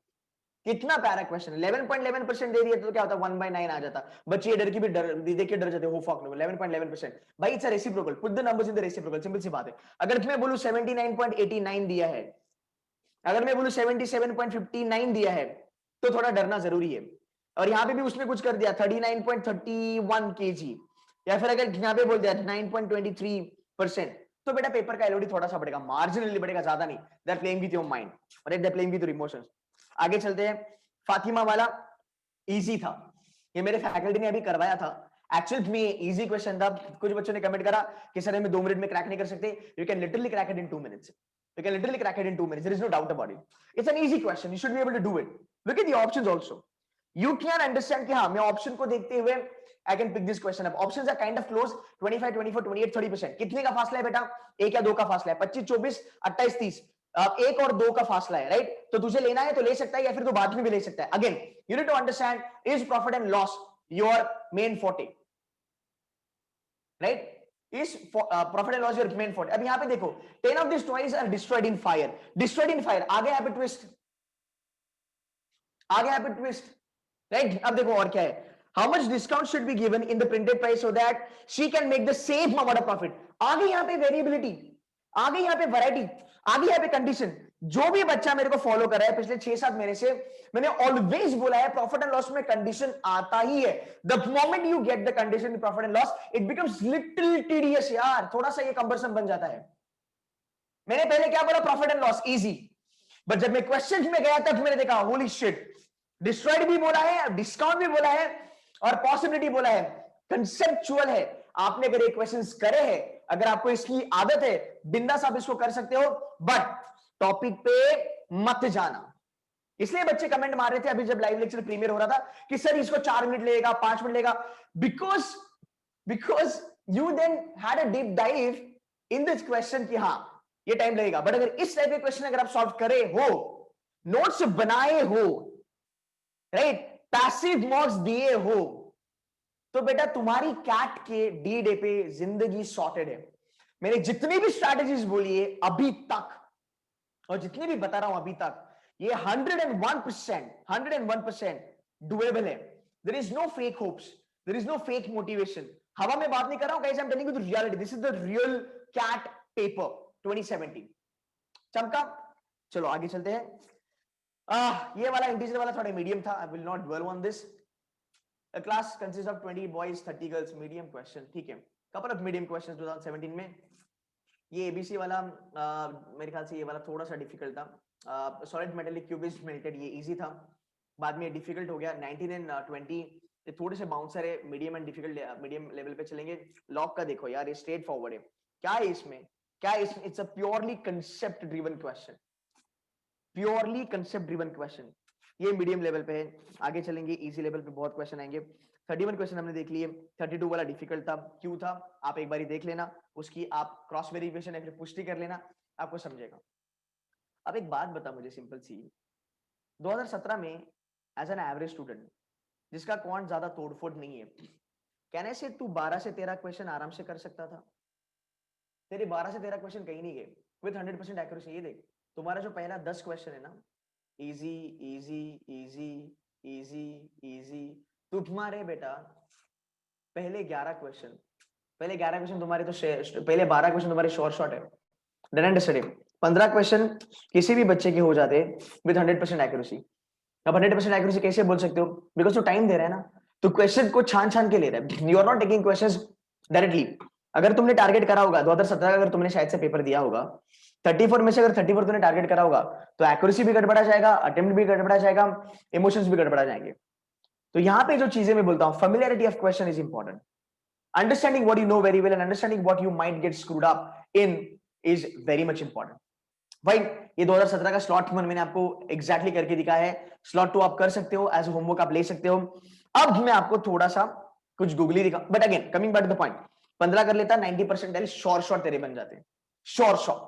Speaker 1: कितना प्यारा क्वेश्चन, 11.11% दे दिया तो क्या होता, 1/9 आ जाता। बच्चे डर की भी देख के डर जाते हो, फक नो 11.11%। भाई it's a reciprocal, put the numbers in the reciprocal, simple सी बात है। अगर मैं बोलूं 79.89 दिया है, अगर मैं बोलूं 77.59 दिया है, तो थोड़ा डरना जरूरी है। और यहाँ पे भी उसने कुछ कर दिया 39.31 kg, या फिर अगर यहाँ पे बोल दिया 9.23%, तो बेटा पेपर का एलओडी थोड़ा सा बढ़ेगा, मार्जिनली बढ़ेगा, ज्यादा नहीं। They are playing with your mind, और they are playing with your emotions. आगे चलते हैं। फातिमा वाला इजी था, ये मेरे फैकल्टी ने अभी करवाया था। एक्चुअली में इजी क्वेश्चन था। कुछ बच्चों ने कमेंट करा कि सर हमें 2 मिनट में क्रैक नहीं कर सकते। You can literally crack it in 2 minutes. You can literally crack it in 2 minutes. There is no doubt about it. It's an easy question. You should be able to do it. Look at the options also. You can understand कि हाँ मैं option को देखते हुए I can pick this question up. Options are kind of close. 25, 24, 28, 30%. कितने का फासला है बेटा? एक या दो का फासला है। 25, 24, 28, 30. एक और दो का फासला है, राइट? तो तुझे लेना है तो ले सकता है, या फिर तो बाद में भी ले सकता है। Again, you need to understand, is profit and loss your main forte, right? Is profit and loss your main forte? अब यहाँ पे देखो, 10 of these toys are destroyed in fire. Destroyed in fire. आगे यहाँ पे twist, आगे यहाँ पे twist, right? अब देखो और क्या है? How much discount should be given in the printed price so that she can make the same amount of profit? आगे यहाँ पे variability, आगे यहाँ पे variety, आगे यहाँ पे condition। जो भी बच्चा मेरे को फॉलो कर रहा है पिछले 6-7 महीने से, मैंने ऑलवेज बोला है प्रॉफिट एंड लॉस में कंडीशन आता ही है। The moment you get the condition in profit and loss, it becomes little tedious यार, थोड़ा सा ये कंबरसम बन जाता है। मैंने पहले क्या बोला, profit and loss easy, but जब मैं क्वेश्चन में गया तब मैंने देखा होली शिट, डिस्ट्रॉयड भी बोला है, डिस्काउंट भी बोला है, और पॉसिबिलिटी बोला है, कंसेप्चुअल है। आपने अगर ये क्वेश्चंस करे हैं, अगर आपको इसकी आदत है, बिंदास आप इसको कर सकते हो, बट टॉपिक पे मत जाना। इसलिए बच्चे कमेंट मार रहे थे अभी जब लाइव लेक्चर प्रीमियर हो रहा था कि सर इसको 4 मिनट लगेगा, 5 मिनट लगेगा, because you then had a deep dive in this question कि हाँ ये टाइम लगेगा। बट अगर इस टाइप के क्वेश्चन अगर आप सॉल्व करे हो, नोट्स बनाए हो, राइट, पैसिव मार्क्स दिए हो, तो बेटा तुम्हारी कैट के डी डे पे जिंदगी सॉर्टेड है। मैंने जितनी भी स्ट्रैटेजीज बोली है अभी तक, और जितनी भी बता रहा हूं अभी तक, ये 101% डुएबल है। There is no fake hopes, there is no fake motivation. हवा में बात नहीं कर रहा हूं guys, I am telling you the reality. This is the real CAT paper 2017। चमका। चलो आगे चलते हैं। ये वाला इंटीजर वाला थोड़ा मीडियम था, I will not dwell on this. A class consists of 20 boys, 30 girls. Medium question, ठीक है। Couple of medium questions 2017 में। ये ABC वाला मेरे ख्याल से ये वाला थोड़ा सा डिफिकल्ट था। सॉलिड मेटेलिक क्यूबिस्ट मेल्टेड, ये इजी था, बाद में डिफिकल्ट हो गया। 19 एंड 20 ये थोड़े से बाउंसर है, medium and difficult, medium level पे चलेंगे। लॉक का देखो यार, ये स्ट्रेट फॉरवर्ड है। क्या है इसमें, क्या है इसमें? It's a purely concept driven question, purely concept driven question. ये मीडियम लेवल पे है। आगे चलेंगे, इजी लेवल पे बहुत क्वेश्चन आएंगे। 31 क्वेश्चन हमने देख लिए। 32 वाला डिफिकल्ट था, क्यों था आप एक बार देख लेना, उसकी आप क्रॉस वेरिफिकेशन या फिर पुष्टि कर लेना, आपको समझेगा। अब एक बात बता मुझे सिंपल सी, 2017 में एज एन एवरेज स्टूडेंट जिसका क्वांट ज्यादा तोड़फोड़ नहीं है, कहने से तू 12 से 13 क्वेश्चन आराम से कर सकता था। तेरे 12 से 13 क्वेश्चन कहीं नहीं गए विद 100% एक्यूरेसी। ये देख, तुम्हारा जो पहला 10 क्वेश्चन है ना, easy easy easy easy easy, तुम्हारे बेटा पहले 11 क्वेश्चन, तुम्हारे तो पहले 12 क्वेश्चन तुम्हारे शॉर्ट शॉर्ट है, डन एंड डस्टेड। 15 क्वेश्चन किसी भी बच्चे के हो जाते विद 100% एक्यूरेसी। अब 100% एक्यूरेसी कैसे बोल सकते हो? बिकॉज तू टाइम दे रहा है ना, तो क्वेश्चन को छान छान के ले रहा है। You are not taking questions directly. अगर तुमने टारगेट करा होगा 2017 का, अगर तुमने शायद से पेपर दिया होगा 34 में से, अगर 34 तुमने टारगेट करा होगा, तो एक्यूरेसी भी गड़बड़ा जाएगा, अटेम्प्ट भी गड़बड़ा जाएगा, इमोशंस भी गड़बड़ा जाएंगे। तो यहाँ पे जो चीजें मैं बोलता हूँ, familiarity of question is important. Understanding what you know very well and understanding what you might get screwed up in is very much important. भाई ये 2017 का स्लॉट 1 मैंने आपको एग्जैक्टली करके दिखाया है। स्लॉट 2 आप कर सकते हो, एज होमवर्क आप ले सकते हो। अब मैं आपको थोड़ा सा कुछ गूगली दिखा, but again coming back to the point, 15 कर लेता, 90% शॉर्ट शॉर्ट तेरे बन जाते हैं, short short,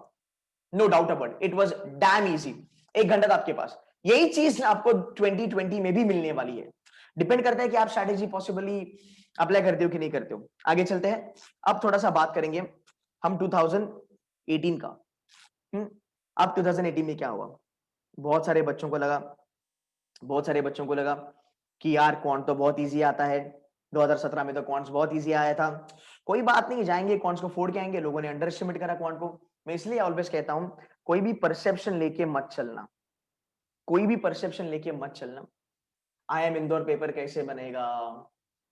Speaker 1: no doubt about it. Was damn easy. 1 घंटा था आपके पास। यही चीज आपको 2020 में भी मिलने वाली है। डिपेंड करता है कि आप स्ट्रैटेजी पॉसिबली अप्लाई करते हो कि नहीं करते हो। आगे चलते हैं। अब थोड़ा सा बात करेंगे हम 2018 का। अब 2018 में क्या हुआ? बहुत सारे बच्चों को लगा बहुत सारे बच्चों को लगा कि यार क्वांट तो बहुत इजी आता है, 2017 में तो क्वांट्स बहुत इजी आया था, कोई बात नहीं, जाएंगे क्वांट्स को फोड़ के आएंगे। लोगों ने अंडर एस्टिमेट करा क्वांट को। मैं इसलिए ऑलवेज कहता हूं, कोई भी परसेप्शन लेके मत चलना, कोई भी परसेप्शन लेके मत चलना। IIM इंदौर पेपर कैसे बनेगा,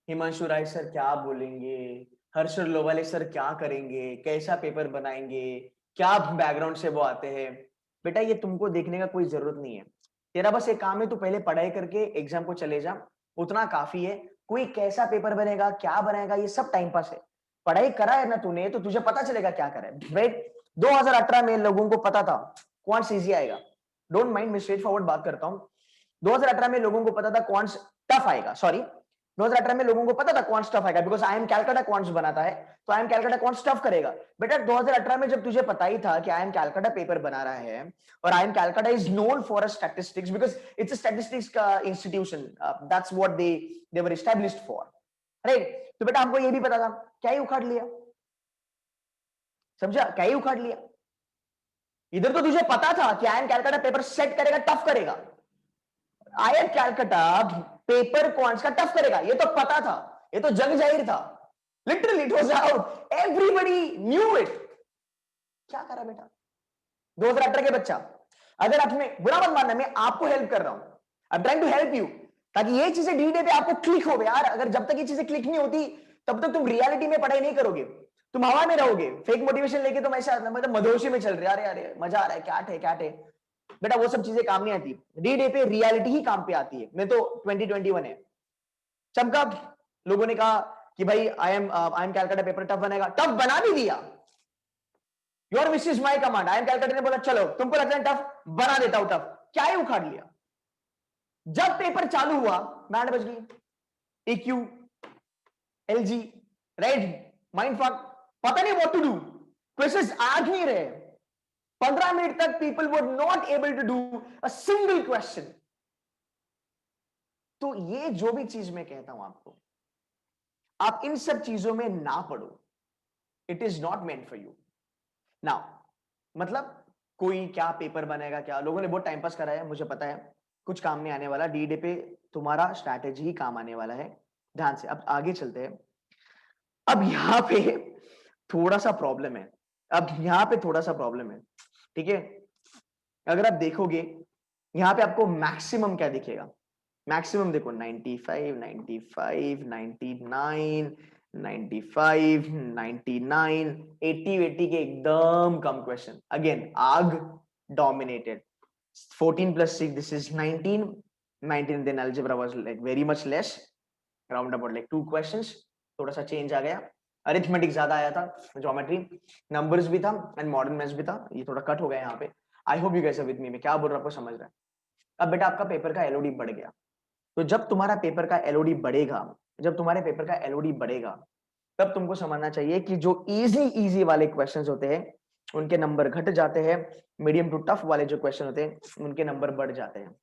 Speaker 1: हिमांशु राय सर क्या बोलेंगे, हर्षद लोवाले सर क्या करेंगे, कैसा पेपर बनाएंगे, क्या बैकग्राउंड से वो आते हैं, बेटा ये तुमको देखने का कोई जरूरत नहीं है। तेरा बस एक काम है, तू पहले पढ़ाई करके एग्जाम को चले जा, उतना काफी है। कोई कैसा पेपर बनेगा, क्या बनेगा, ये सब टाइम पास है। पढ़ाई करा है ना तूने, तो तुझे पता चलेगा क्या करा है। राइट, 2018 में लोगों को पता था क्वांट्स इजी आएगा। डोंट माइंड, मैं स्ट्रेट फॉरवर्ड बात करता हूं। 2018 में लोगों को पता था क्वांट्स टफ आएगा, सॉरी 2018 में लोगों को पता था क्वांट्स टफ आएगा, बिकॉज IIM कैलकाटा क्वांट्स बनाता है, तो IIM कैलकाटा क्वांट्स टफ करेगा। बेटा 2018 में जब तुझे पता ही था कि IIM कैलकाटा पेपर बना रहा है, और IIM Calcutta is known for a statistics, because it's a statistics का institution, that's what they were established for, right. तो बेटा हमको ये भी पता था, क्या ही उखाड़ लिया, समझा, क्या ही उखाड़ लिया। इधर तो तुझे पता था कि IIM कैलकाटा पेपर सेट करेगा, टफ करेगा। IIM कैलकाटा पेपर क्वांट्स का टफ करेगा, ये तो पता था, ये तो जग जाहिर था। Literally it was out, everybody knew it. क्या करा बेटा 2018 के बच्चा। अगर आप में बुरा मत मानना, मैं आपको हेल्प कर रहा हूं, I am trying to help you, ताकि ये चीजें डी डे पे आपको क्लिक हो यार। अगर जब तक ये चीजें क्लिक नहीं होती, तब तक तुम रियलिटी में पढ़ाई नहीं करोगे, तुम हवा में रहोगे, फेक मोटिवेशन लेके तुम ऐसा मतलब मधोशी में चल रहे, अरे अरे मजा आ रहा है, क्या है क्या है। बेटा वो सब चीजें काम नहीं आती, डी डे पे रियलिटी ही काम पे आती है। मैं तो 2021 है, चमका, लोगों ने कहा कि भाई I am Calcutta paper tough बनेगा, टफ बना भी दिया। Your wish is my command. IIM Calcutta ने बोला चलो तुमको लगता है टफ, बना देता हूं टफ, क्या ही उखाड़ लिया। जब पेपर चालू हुआ, बैंड बज गई, EQ, LG, right, mind fuck, पता नहीं व्हाट टू डू, क्वेश्चंस आ नहीं रहे। 15 मिनट तक people were not able to do a single question. तो ये जो भी चीज मैं कहता हूं आपको, आप इन सब चीजों में ना पढ़ो, it is not meant for you. Now मतलब कोई क्या पेपर बनेगा, क्या लोगों ने बहुत टाइम पास करा है, मुझे पता है, कुछ काम नहीं आने वाला। डी डे पे तुम्हारा स्ट्रैटेजी ही काम आने वाला है। ध्यान से अब आगे चलते हैं। अब यहां पे थोड़ा सा प्रॉब्लम है, अब यहां पे थोड़ा सा प्रॉब्लम है, ठीक है। अगर आप देखोगे यहां पे आपको मैक्सिमम क्या दिखेगा, मैक्सिमम देखो 95, 95, 99, 95, 99, 80, 80 के एकदम कम क्वेश्चन। अगेन आग dominated, 14 plus 6, this is 19, 19, then algebra was like very much less, around about like 2 questions, थोड़ा सा चेंज आ गया, अरिथमेटिक ज्यादा आया था, ज्योमेट्री, नंबर्स भी था, एंड मॉडर्न मैथ्स भी था, ये थोड़ा कट हो गया यहाँ पे। I hope you guys are with me, मैं क्या बोल रहा हूँ आपको समझ रहा है। अब बेटा आपका पेपर का LOD बढ़ गया, तो जब तुम्हारा पेपर का LOD बढ़ेगा, जब तुम्हारे पेपर का LOD बढ़ेगा, तब तुमको समझना चाहिए कि जो इजी वाले क्वेश्चंस होते हैं उनके नंबर घट जाते हैं, मीडियम टू टफ वाले जो क्वेश्चन होते हैं उनके नंबर बढ़ जाते हैं।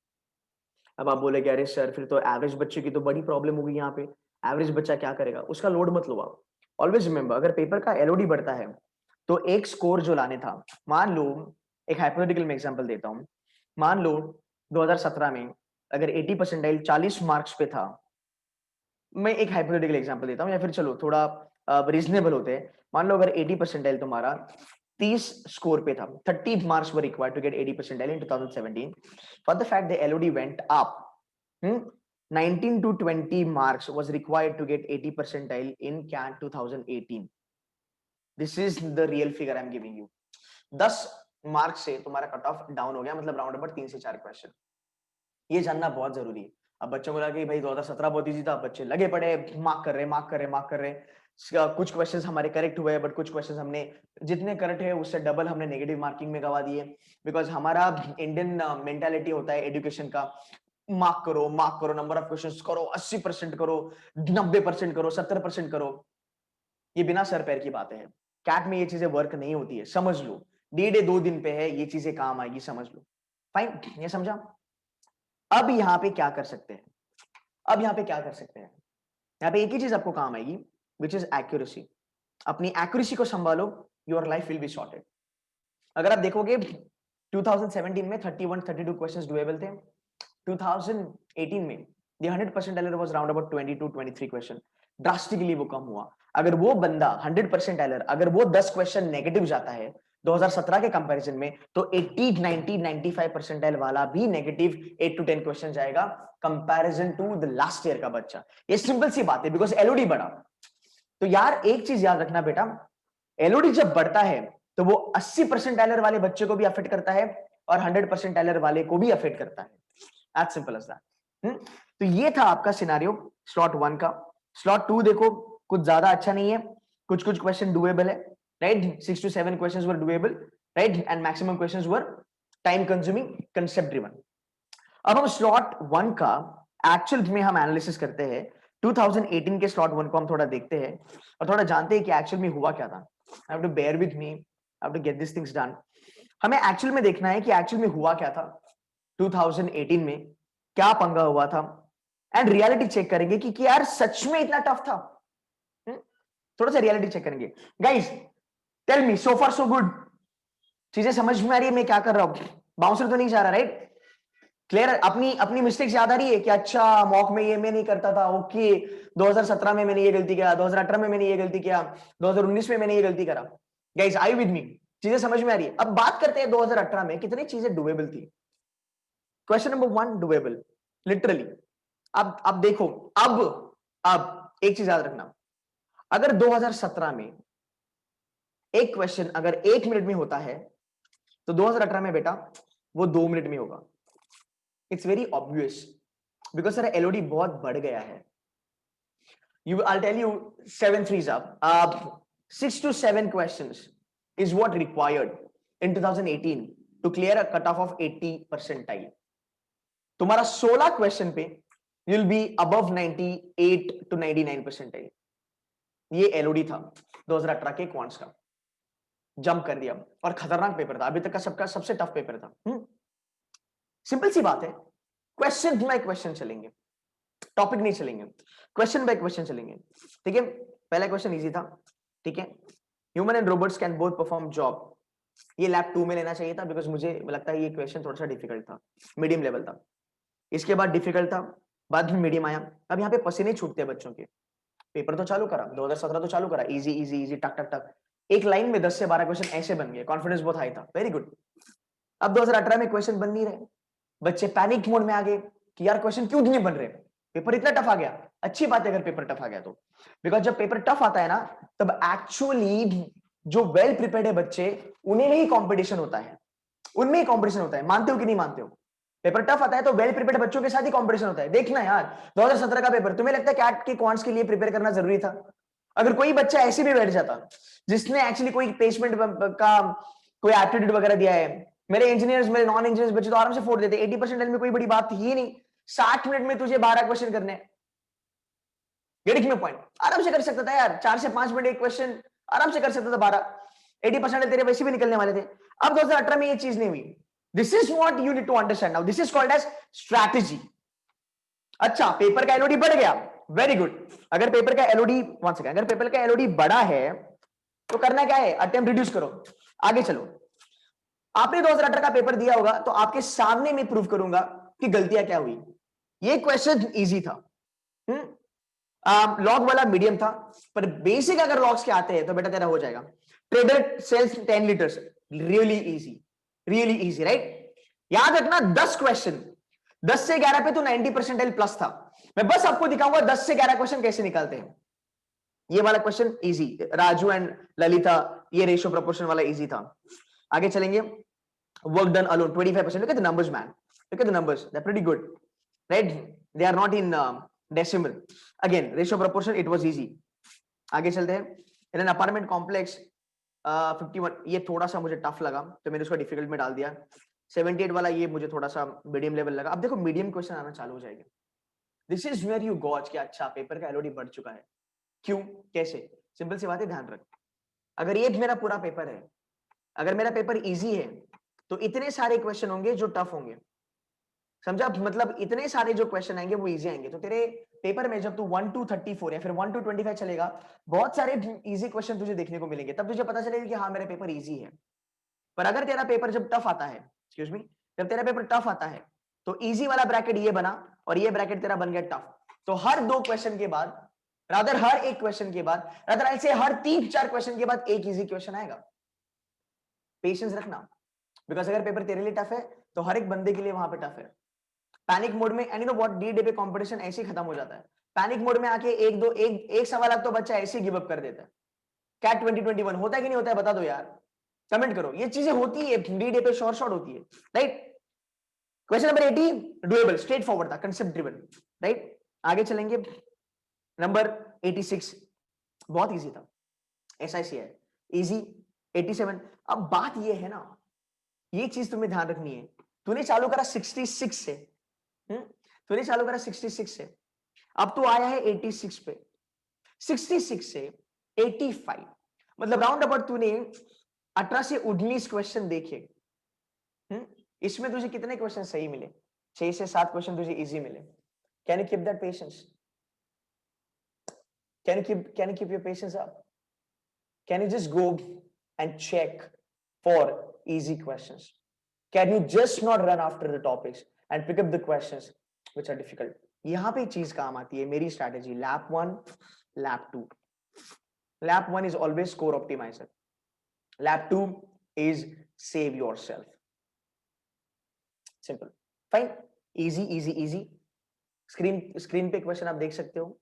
Speaker 1: अब आप बोले अरे सर फिर तो एवरेज बच्चे की तो बड़ी प्रॉब्लम होगी यहाँ पे, एवरेज बच्चा क्या करेगा, उसका लोड मत लो आप। ऑलवेज रिमेंबर, अगर पेपर का LOD बढ़ता है तो एक स्कोर जो लाने था, मान लो एक हाइपोथेटिकल में एग्जांपल देता हूं, मान लो 2017 में अगर 80 परसेंटाइल 40 मार्क्स पे था, मैं एक हाइपोथेटिकल एग्जांपल देता हूं, या फिर चलो थोड़ा रीजनेबल होते हैं, मान लो अगर 80 परसेंटाइल तुम्हारा 30 स्कोर पे था, 30 marks were required to get 80 percentile in 2017, for the fact the LOD went up, 19 to 20 marks was required to get 80 percentile in CAT 2018. This is the real figure I'm giving you. 10 marks से तुम्हारा cut off down हो गया, मतलब round about 3 से 4 question. ये जानना बहुत जरूरी है। अब बच्चों को लगा कि भाई 2017 बहुत इजी था, बच्चे लगे पड़े मार्क कर रहे मार्क कर रहे मार्क कर रहे, कुछ क्वेश्चंस हमारे करेक्ट हुए, बट कुछ क्वेश्चंस हमने जितने करेक्ट है उससे डबल हमने नेगेटिव मार्किंग में गवा दिए, बिकॉज हमारा इंडियन मेंटालिटी होता है एजुकेशन का, मार्क करो, नंबर ऑफ क्वेश्चंस करो, 80% करो, 90% करो, 70% करो। ये बिना सर पैर की बातें हैं, कैट में ये चीजें वर्क नहीं होती है, समझ लो। डे 2 दिन पे है, ये चीजें काम आएगी, समझ लो। फाइन, ये समझा। अब यहाँ पे क्या कर सकते हैं, अब यहाँ पे क्या कर सकते हैं, यहाँ पे एक ही चीज आपको काम आएगी, विच इज एक्यूरेसी। अपनी एक्यूरेसी को संभालो, your life will be sorted. अगर आप देखोगे 2017 में 31-32 क्वेश्चंस डुएबल थे, 2018 में the 100% error was around about 20 to 23 question, drastically वो कम हुआ। अगर वो बंदा 100% एरर, अगर वो 10 क्वेश्चन नेगेटिव जाता है 2017 के कंपैरिजन में, तो 80, 90, 95 परसेंटाइल वाला भी नेगेटिव 8 to 10 क्वेश्चन जाएगा comparison to the last year का बच्चा। ये सिंपल सी बात है, बिकॉज एलओडी बढ़ा। तो यार एक चीज याद रखना बेटा, एलओडी जब बढ़ता है तो वो 80 परसेंटाइलर वाले बच्चे को भी अफेक्ट करता है और 100 परसेंटाइलर वाले को भी अफेक्ट करता है। As simple as that. तो ये था आपका सिनारियो स्लॉट 1 का। स्लॉट 2 देखो कुछ ज्यादा अच्छा नहीं है, कुछ कुछ क्वेश्चन डुएबल है, right. 6 to 7 questions were doable, right, and maximum questions were time consuming, concept driven. अब हम स्लॉट 1 का एक्चुअल में हम एनालिसिस करते हैं। 2018 के स्लॉट 1 को हम थोड़ा देखते हैं और थोड़ा जानते हैं कि एक्चुअल में हुआ क्या था। I have to bear with me, I have to get this things done. हमें एक्चुअल में देखना है कि एक्चुअल में हुआ क्या था 2018 में, क्या पंगा हुआ था, एंड रियलिटी चेक करेंगे कि यार सच में इतना टफ था। थोड़ा सा रियलिटी चेक करेंगे। गाइस टेल मी, सो फार सो गुड? चीजें समझ में आ रही है मैं क्या कर रहा हूं? बाउंसर तो नहीं जा रहा, राइट? क्लियर? अपनी मिस्टेक्स याद आ रही है कि अच्छा मॉक में ये मैं नहीं करता था, ओके 2017 में मैंने ये गलती किया, 2018 में मैंने ये गलती किया, 2019 में मैंने ये गलती करा। गाइस आई विद मी, चीजें समझ में आ रही है? अब बात करते हैं 2018 में कितनी चीजें डुएबल थी। Question number 1 doable, literally. अब देखो, अब एक चीज याद रखना, अगर 2017 में एक क्वेश्चन अगर 1 मिनट में होता है तो 2018 में बेटा वो 2 मिनट में होगा। It's very obvious, because sir Elodie बहुत बढ़ गया है। I'll tell you 7 threes up. 6 to 7 questions is what required in 2018 to clear a cutoff of 80 percentile. तुम्हारा 16 क्वेश्चन पे you'll be above 98 to 99 percentile. ये एलओडी था 2018 के क्वांट्स का। जंप कर दिया और खतरनाक पेपर था, अभी तक का सबका सबसे टफ पेपर था। सिंपल सी बात है, क्वेश्चन बाय क्वेश्चन चलेंगे, टॉपिक नहीं चलेंगे, क्वेश्चन बाय क्वेश्चन चलेंगे। ठीक है, पहला क्वेश्चन इजी था। ठीक है, human and robots can both perform job. ये लैब 2 में लेना चाहिए था, बिकॉज मुझे लगता है ये क्वेश्चन थोड़ा सा डिफिकल्ट था, मीडियम लेवल था। इसके बाद डिफिकल्ट था, बाद में मीडियम आया। अब यहाँ पे पसीने छूटते हैं बच्चों के। पेपर तो चालू करा 2017 तो चालू करा, इजी इजी इजी, टक टक टक, एक लाइन में 10 से 12 क्वेश्चन ऐसे बन गए, कॉन्फिडेंस बहुत हाई था, वेरी गुड। अब 2018 में क्वेश्चन बन नहीं रहे, बच्चे पैनिक मोड में आ गए कि यार क्वेश्चन क्यों नहीं बन रहे, पेपर इतना टफ आ गया। अच्छी बात है अगर पेपर टफ आ गया तो, बिकॉज जब पेपर टफ आता है ना, तब एक्चुअली जो वेल प्रिपेयर्ड है बच्चे, उन्हें ही कंपटीशन होता है, उनमें ही कंपटीशन होता है। मानते हो कि नहीं मानते हो? पेपर टफ आता है तो वेल प्रिपेयर्ड बच्चों के साथ ही कंपटीशन होता है। देखना यार 2017 का पेपर, तुम्हें लगता है कैट के क्वांट्स के लिए प्रिपेयर करना जरूरी था? अगर कोई बच्चा ऐसे भी बैठ जाता जिसने एक्चुअली कोई प्लेसमेंट का कोई एप्टीट्यूड वगैरह दिया है, मेरे इंजीनियर्स मेरे नॉन इंजीनियर्स बच्चे तो आराम से फोड़ देते। 80% में कोई बड़ी बात थी ही नहीं। 60 मिनट में तुझे 12 क्वेश्चन करने हैं, गेटिंग माय पॉइंट? आराम से कर सकता था यार, 4 से 5 मिनट एक क्वेश्चन आराम से कर सकता था। 12 80% तेरे वैसे भी निकलने वाले थे। अब 2018 में ये चीज नहीं हुई। This is what you need to understand now, this is called as strategy. अच्छा, पेपर का एलओडी बढ़ गया, वेरी गुड। अगर पेपर का एलओडी, वन सेकंड, अगर पेपर का एलओडी बढ़ा है तो करना क्या है? अटेम्प्ट रिड्यूस करो, आगे चलो। आपने 2018 का पेपर दिया होगा तो आपके सामने मैं प्रूव करूंगा कि गलतियां क्या हुई। ये क्वेश्चन इजी था, लॉग वाला मीडियम था, पर बेसिक अगर लॉग्स के आते हैं तो बेटा तेरा हो जाएगा। Trader sells 10 litres, really easy, right? याद रखना 10 क्वेश्चन, 10 से 11 पे तो 90 परसेंटाइल प्लस था। मैं बस आपको दिखाऊंगा 10 से 11 क्वेश्चन कैसे निकालते हैं। ये वाला question easy, Raju and Lalita, ये रेशियो प्रोपोर्शन वाला इजी था। आगे चलेंगे। Work done alone 25%. Look at the numbers, man. Look at the numbers, they're pretty good, right? They are not in decimal. Again, ratio proportion, it was easy. आगे चलते हैं। in an apartment complex 51, ये थोड़ा सा मुझे tough लगा तो मैंने उसको डिफिकल्ट में डाल दिया। 78 वाला ये मुझे थोड़ा सा मीडियम लेवल लगा। अब देखो मीडियम क्वेश्चन आना चालू हो जाएगा। This is where you gauge कि अच्छा पेपर का एलओडी बढ़ चुका है। क्यों, कैसे? सिंपल सी बात है, ध्यान रख। अगर ये मेरा पूरा पेपर है, अगर मेरा पेपर इजी है तो इतने सारे क्वेश्चन होंगे जो टफ होंगे, समझा? मतलब इतने सारे जो क्वेश्चन आएंगे वो इजी आएंगे। तो तेरे पेपर में जब तू 1 to 34 या फिर 1 to 25 चलेगा, बहुत सारे इजी क्वेश्चन तुझे देखने को मिलेंगे, तब तुझे पता चलेगा कि हाँ मेरा पेपर इजी है। पर अगर तेरा पेपर जब टफ आता है, एक्सक्यूज मी, जब तेरा पेपर टफ आता है तो इजी वाला ब्रैकेट ये बना और ये ब्रैकेट तेरा बन गया टफ। तो हर 2 क्वेश्चन के बाद, रादर हर एक क्वेश्चन के बाद, रादर ऐसे हर 3-4 क्वेश्चन के बाद एक इजी क्वेश्चन आएगा। पेशेंस रखना, बिकॉज अगर पेपर तेरे लिए टफ है तो हर एक बंदे के लिए वहां पे टफ है। पैनिक मोड में, and you know what, D day पे कंपटीशन ऐसे ही खत्म हो जाता है। पैनिक मोड में आके एक सवाल अब तो बच्चा ऐसे ही गिव अप कर देता है। कैट 2021 होता है कि नहीं होता है, बता दो यार, कमेंट करो। ये चीजें होती है, डी डे पे शॉर्ट होती है, right. Question number 18 doable, straight forward था, कंसेप्ट ड्रिवन, राइट। आगे चलेंगे, नंबर 86 बहुत इजी था, एसआईसी है, इजी। 87, अब बात ये है ना, ये चीज तुम्हें ध्यान रखनी है, तूने चालू करा 66 से, तूने चालू करा 66 से, अब तो आया है 86 पे। 66 से 85 मतलब राउंड अबाउट तूने 18 से 19 क्वेश्चन देखे। इसमें तुझे कितने क्वेश्चन सही मिले? 6 से 7 क्वेश्चन तुझे इजी मिले। Can you keep that patience? Can you keep your patience up? Can you just go and check for easy questions? Can you just not run after the topics and pick up the questions which are difficult? यहां पे चीज काम आती है मेरी strategy, lap 1, lap 2। Lap 1 is always score optimizer, lap 2 is save yourself. Simple, fine, easy easy easy। Screen पे question आप देख सकते हो,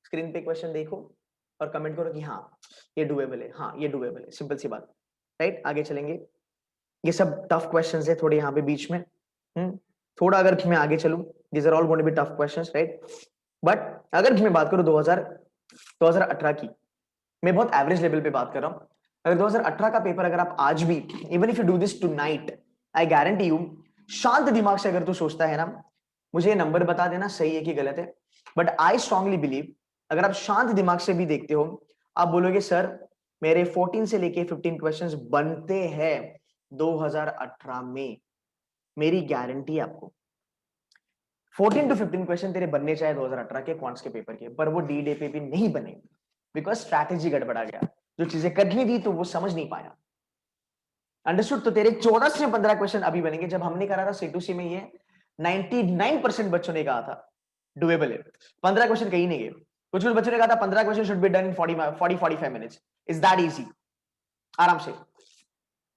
Speaker 1: स्क्रीन पे क्वेश्चन देखो और कमेंट करो कि हाँ ये डुएबल है, हाँ ये डुएबल है, सिंपल सी बात, राइट। आगे चलेंगे, ये सब टफ क्वेश्चंस है थोड़े यहाँ पे बीच में, थोड़ा अगर मैं आगे चलूं, these are all going to be tough questions, right. But अगर मैं बात करूं 2018 की, मैं बहुत एवरेज लेवल पे बात कर रहा हूं। अगर 2018 का पेपर अगर आप आज भी, even if you do this tonight, I guarantee you, शांत दिमाग से अगर तू सोचता है ना, मुझे ये नंबर बता देना सही है कि गलत है, बट आई स्ट्रांगली बिलीव अगर आप शांत दिमाग से भी देखते हो, आप बोलोगे सर मेरे 14 से लेके 15 क्वेश्चंस बनते हैं 2018 में, मेरी गारंटी है आपको 14 टू 15 क्वेश्चन तेरे बनने चाहिए 2018 के क्वांट्स के पेपर के, पर वो डी डे पे भी नहीं बने, बिकॉज स्ट्रैटेजी गड़बड़ा गया, जो चीजें करनी थी तो वो समझ नहीं पाया। अंडरस्टूड? तो तेरे 14 से 15 क्वेश्चन अभी बनेंगे। जब हमने करा था C2C में, ये 99% बच्चों ने कहा था डुएबल है, 15 क्वेश्चन कहीं नहीं गए। कुछ बच्चों ने कहा था 15 question should be done in 40-45 minutes. Is that easy? आराम से।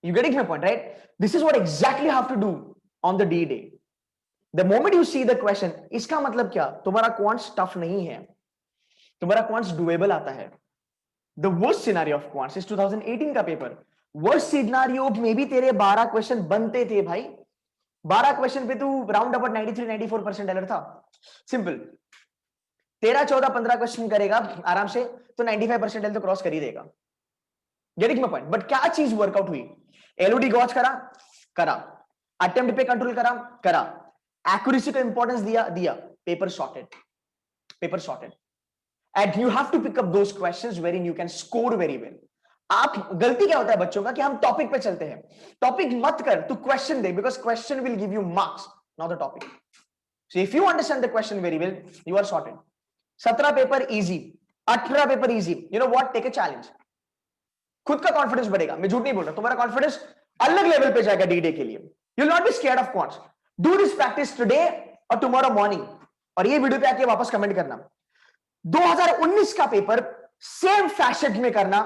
Speaker 1: You getting my point, right? This is what exactly you have to do on the D day. The moment you see the question, इसका मतलब क्या? तुम्हारा quants tough नहीं है, तुम्हारा quants doable आता है। The worst scenario of quants is 2018 का पेपर। वर्स्ट सिनेरियो में भी तेरे 12 क्वेश्चन बनते थे भाई। 12 क्वेश्चन पे तू राउंड अबाउट 93-94% एरर था। सिंपल। 13-14-15 क्वेश्चन करेगा आराम से तो 95% एल तो क्रॉस कर ही देगा। Getting my point? बट क्या चीज वर्कआउट हुई? एलओडी गॉच करा, अटेम्प्ट पे कंट्रोल करा, एक्यूरेसी को इंपॉर्टेंस दिया, paper sorted. And you have to pick up those questions wherein you can score very well. आप, गलती क्या होता है बच्चों का कि हम टॉपिक पे चलते हैं। टॉपिक मत कर, तू क्वेश्चन दे, because question will give you marks, not the topic. So if you understand the question very well, you are sorted. 17 paper easy, 18 paper easy. You know what, take a challenge. खुद का confidence बढ़ेगा, मैं झूठ नहीं बोल रहा, तुम्हारा confidence अलग लेवल पे जाएगा डी डे के लिए। You will not be scared of quants. Do this practice today और टुमारो मॉर्निंग, और ये वीडियो पे आके वापस कमेंट करना। 2019 का पेपर सेम फैशन में करना,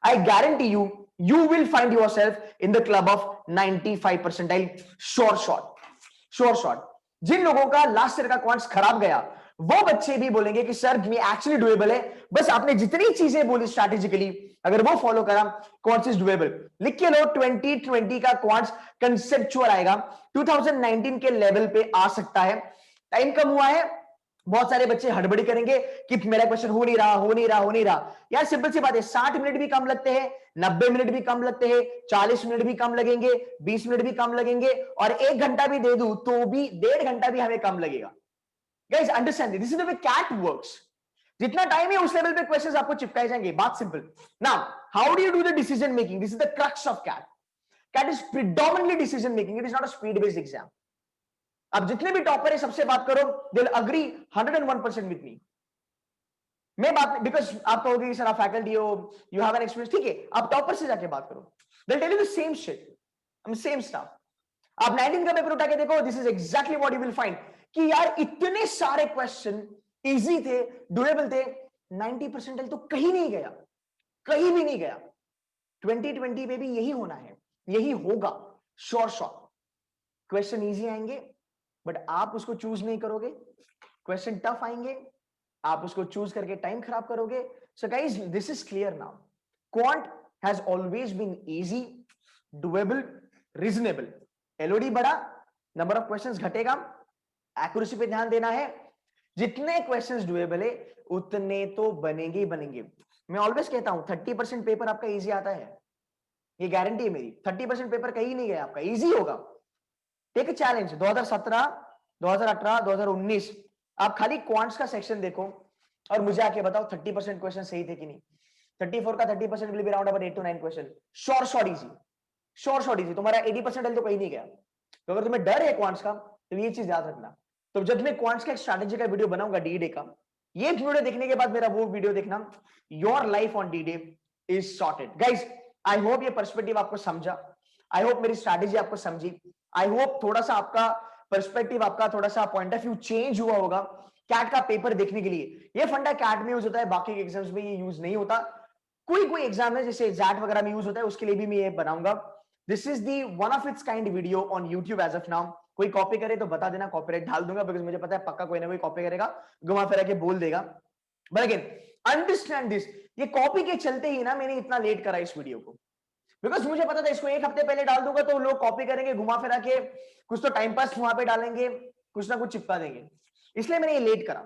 Speaker 1: I guarantee you will find yourself in the club of 95 percentile. Sure. जिन लोगों का लास्ट ईयर का क्वांट्स खराब गया, वो बच्चे भी बोलेंगे कि सर मैं एक्चुअली डुएबल है, बस आपने जितनी चीजें बोली स्ट्रैटेजिकली अगर वो फॉलो करा, क्वांट्स इज डुएबल। लिख के लो, 2020 का क्वांट्स कंसेप्चुअल आएगा, 2019 के लेवल पे आ सकता है। टाइम कम हुआ है, बहुत सारे बच्चे हड़बड़ी करेंगे कि मेरा क्वेश्चन हो नहीं रहा। यार सिंपल सी बात है, 60 मिनट भी कम लगते हैं, 90 मिनट भी कम लगते हैं, 40 मिनट भी कम लगेंगे, 20 मिनट भी कम लगेंगे, और 1 घंटा भी दे दूं तो भी 1.5 घंटा भी हमें कम लगेगा। Guys understand, this is the way CAT works. जितना टाइम है उस लेवल पे क्वेश्चंस आपको चिपकाए जाएंगे, बात सिंपल। Now how do you do the decision making? This is the crux of CAT. CAT is predominantly decision making, it is not a speed based exam. अब जितने भी टॉपर है सबसे बात करो, they will agree 101% with me. मैं बात, because आप कहोगे सर आप फैकल्टी हो, यू हैव एन एक्सपीरियंस, ठीक है, आप टॉपर से जाके बात करो, they will tell you the same shit, same stuff. आप 19 का पेपर उठा के देखो, this is exactly what you will find कि यार इतने सारे क्वेश्चन इजी थे, डुएबल थे, 90 परसेंटाइल तो कहीं नहीं गया, कहीं भी नहीं गया। 2020 में भी यही होना है, यही होगा, श्योर श्योर। क्वेश्चन इजी आएंगे बट आप उसको चूज नहीं करोगे, क्वेश्चन टफ आएंगे, आप उसको चूज करके टाइम खराब करोगे। So guys, this is clear now, quant has always been easy, doable, reasonable. LOD बढ़ा, नंबर ऑफ क्वेश्चंस घटेगा, एक्यूरेसी पे ध्यान देना है। जितने क्वेश्चंस डुएबल है उतने तो बनेंगे ही बनेंगे। मैं ऑलवेज कहता हूं 30% पेपर आपका इजी आता है, ये गारंटी है मेरी। 30% पेपर कहीं नहीं गया आपका, इजी होगा। टेक अ चैलेंज, 2017, 2018, 2019 आप खाली क्वांट्स का सेक्शन देखो और मुझे आके बताओ 30% क्वेश्चन सही थे कि नहीं। 34 का 30% will be around about 8 to 9 question, sure easy, sure easy. तुम्हारा 80% तो कहीं नहीं गया। तो अगर तुम्हें डर है क्वांट्स का तो ये चीज याद रखना। तो जब मैं क्वांट्स का एक स्ट्रैटेजी का वीडियो बनाऊंगा डी-डे का, ये वीडियो देखने के बाद मेरा वो वीडियो देखना, your life on D-Day is sorted. Guys, I hope ये पर्सपेक्टिव आपको समझा, आई होप मेरी स्ट्रैटेजी आपको समझी, आई होप थोड़ा सा आपका पर्सपेक्टिव, आपका थोड़ा सा पॉइंट ऑफ व्यू चेंज हुआ होगा कैट का पेपर देखने के लिए। ये फंडा कैट में यूज होता है, बाकी एग्जाम्स में ये यूज नहीं होता। कोई एग्जाम है जैसे एग्जैक्ट वगैरह में यूज होता है, उसके लिए भी मैं ये बनाऊंगा। This is the one of its kind video on YouTube as of now. कोई कॉपी करे तो बता देना, कॉपीराइट डाल दूंगा, बिकॉज मुझे पता है पक्का कोई ना कोई कॉपी करेगा, घुमा फिरा के बोल देगा। बट अगेन अंडरस्टैंड दिस, ये कॉपी के चलते ही ना मैंने इतना लेट करा इस वीडियो को, बिकॉज मुझे पता था इसको एक हफ्ते पहले डाल दूंगा तो लोग कॉपी करेंगे, घुमा फिरा के कुछ तो टाइम पास वहां पे डालेंगे, कुछ ना कुछ चिपका देंगे। इसलिए मैंने ये लेट करा,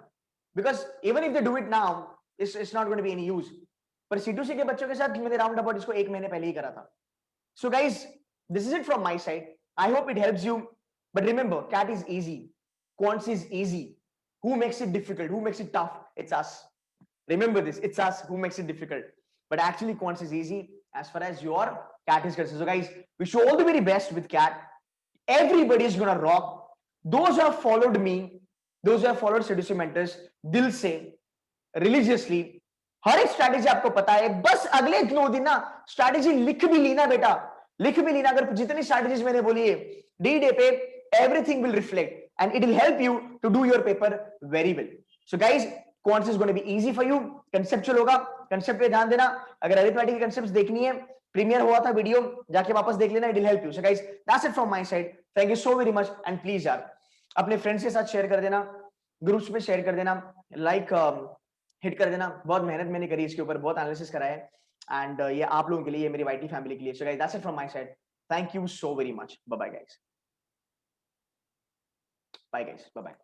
Speaker 1: because even if they do it now it's not going to be any use. पर C2C के बच्चों के साथ मैंने राउंड अबाउट इसको 1 महीने पहले ही करा था। So guys, this is it from my side, I hope it helps you. But remember, CAT is easy, quants is easy. Who makes it difficult? Who makes it tough? It's us. Remember this, it's us who makes it difficult. But actually, quants is easy as far as your cat is concerned. So, guys, wish you all the very best with cat. Everybody is gonna rock. Those who have followed me, those who have followed C2C mentors, दिल से, religiously, हर एक strategy आपको पता है। बस अगले 2 दिन ना स्ट्रैटेजी लिख भी लीना बेटा, लिख भी लीना। अगर जितनी स्ट्रैटेजीज मैंने बोली है डी-डे पे, everything will reflect and it will help you to do your paper very well. So guys, quants is going to be easy for you, conceptual होगा, concept पे ध्यान देना। अगर अरिथमेटिक के concepts देखनी है, प्रीमियर हुआ था वीडियो, जाके वापस देख लेना, it will help you. So guys, that's it from my side. Thank you so very much and please यार अपने फ्रेंड्स के साथ शेयर कर देना, ग्रुप्स में शेयर कर देना, लाइक हिट कर देना। बहुत मेहनत मैंने करी इसके ऊपर, बहुत एनालिसिस करा है एंड ये आप लोगों के लिए, मेरी YT फैमिली के लिए। So guys, that's it from my side. Thank you so very much. Bye bye guys. Bye guys. Bye bye.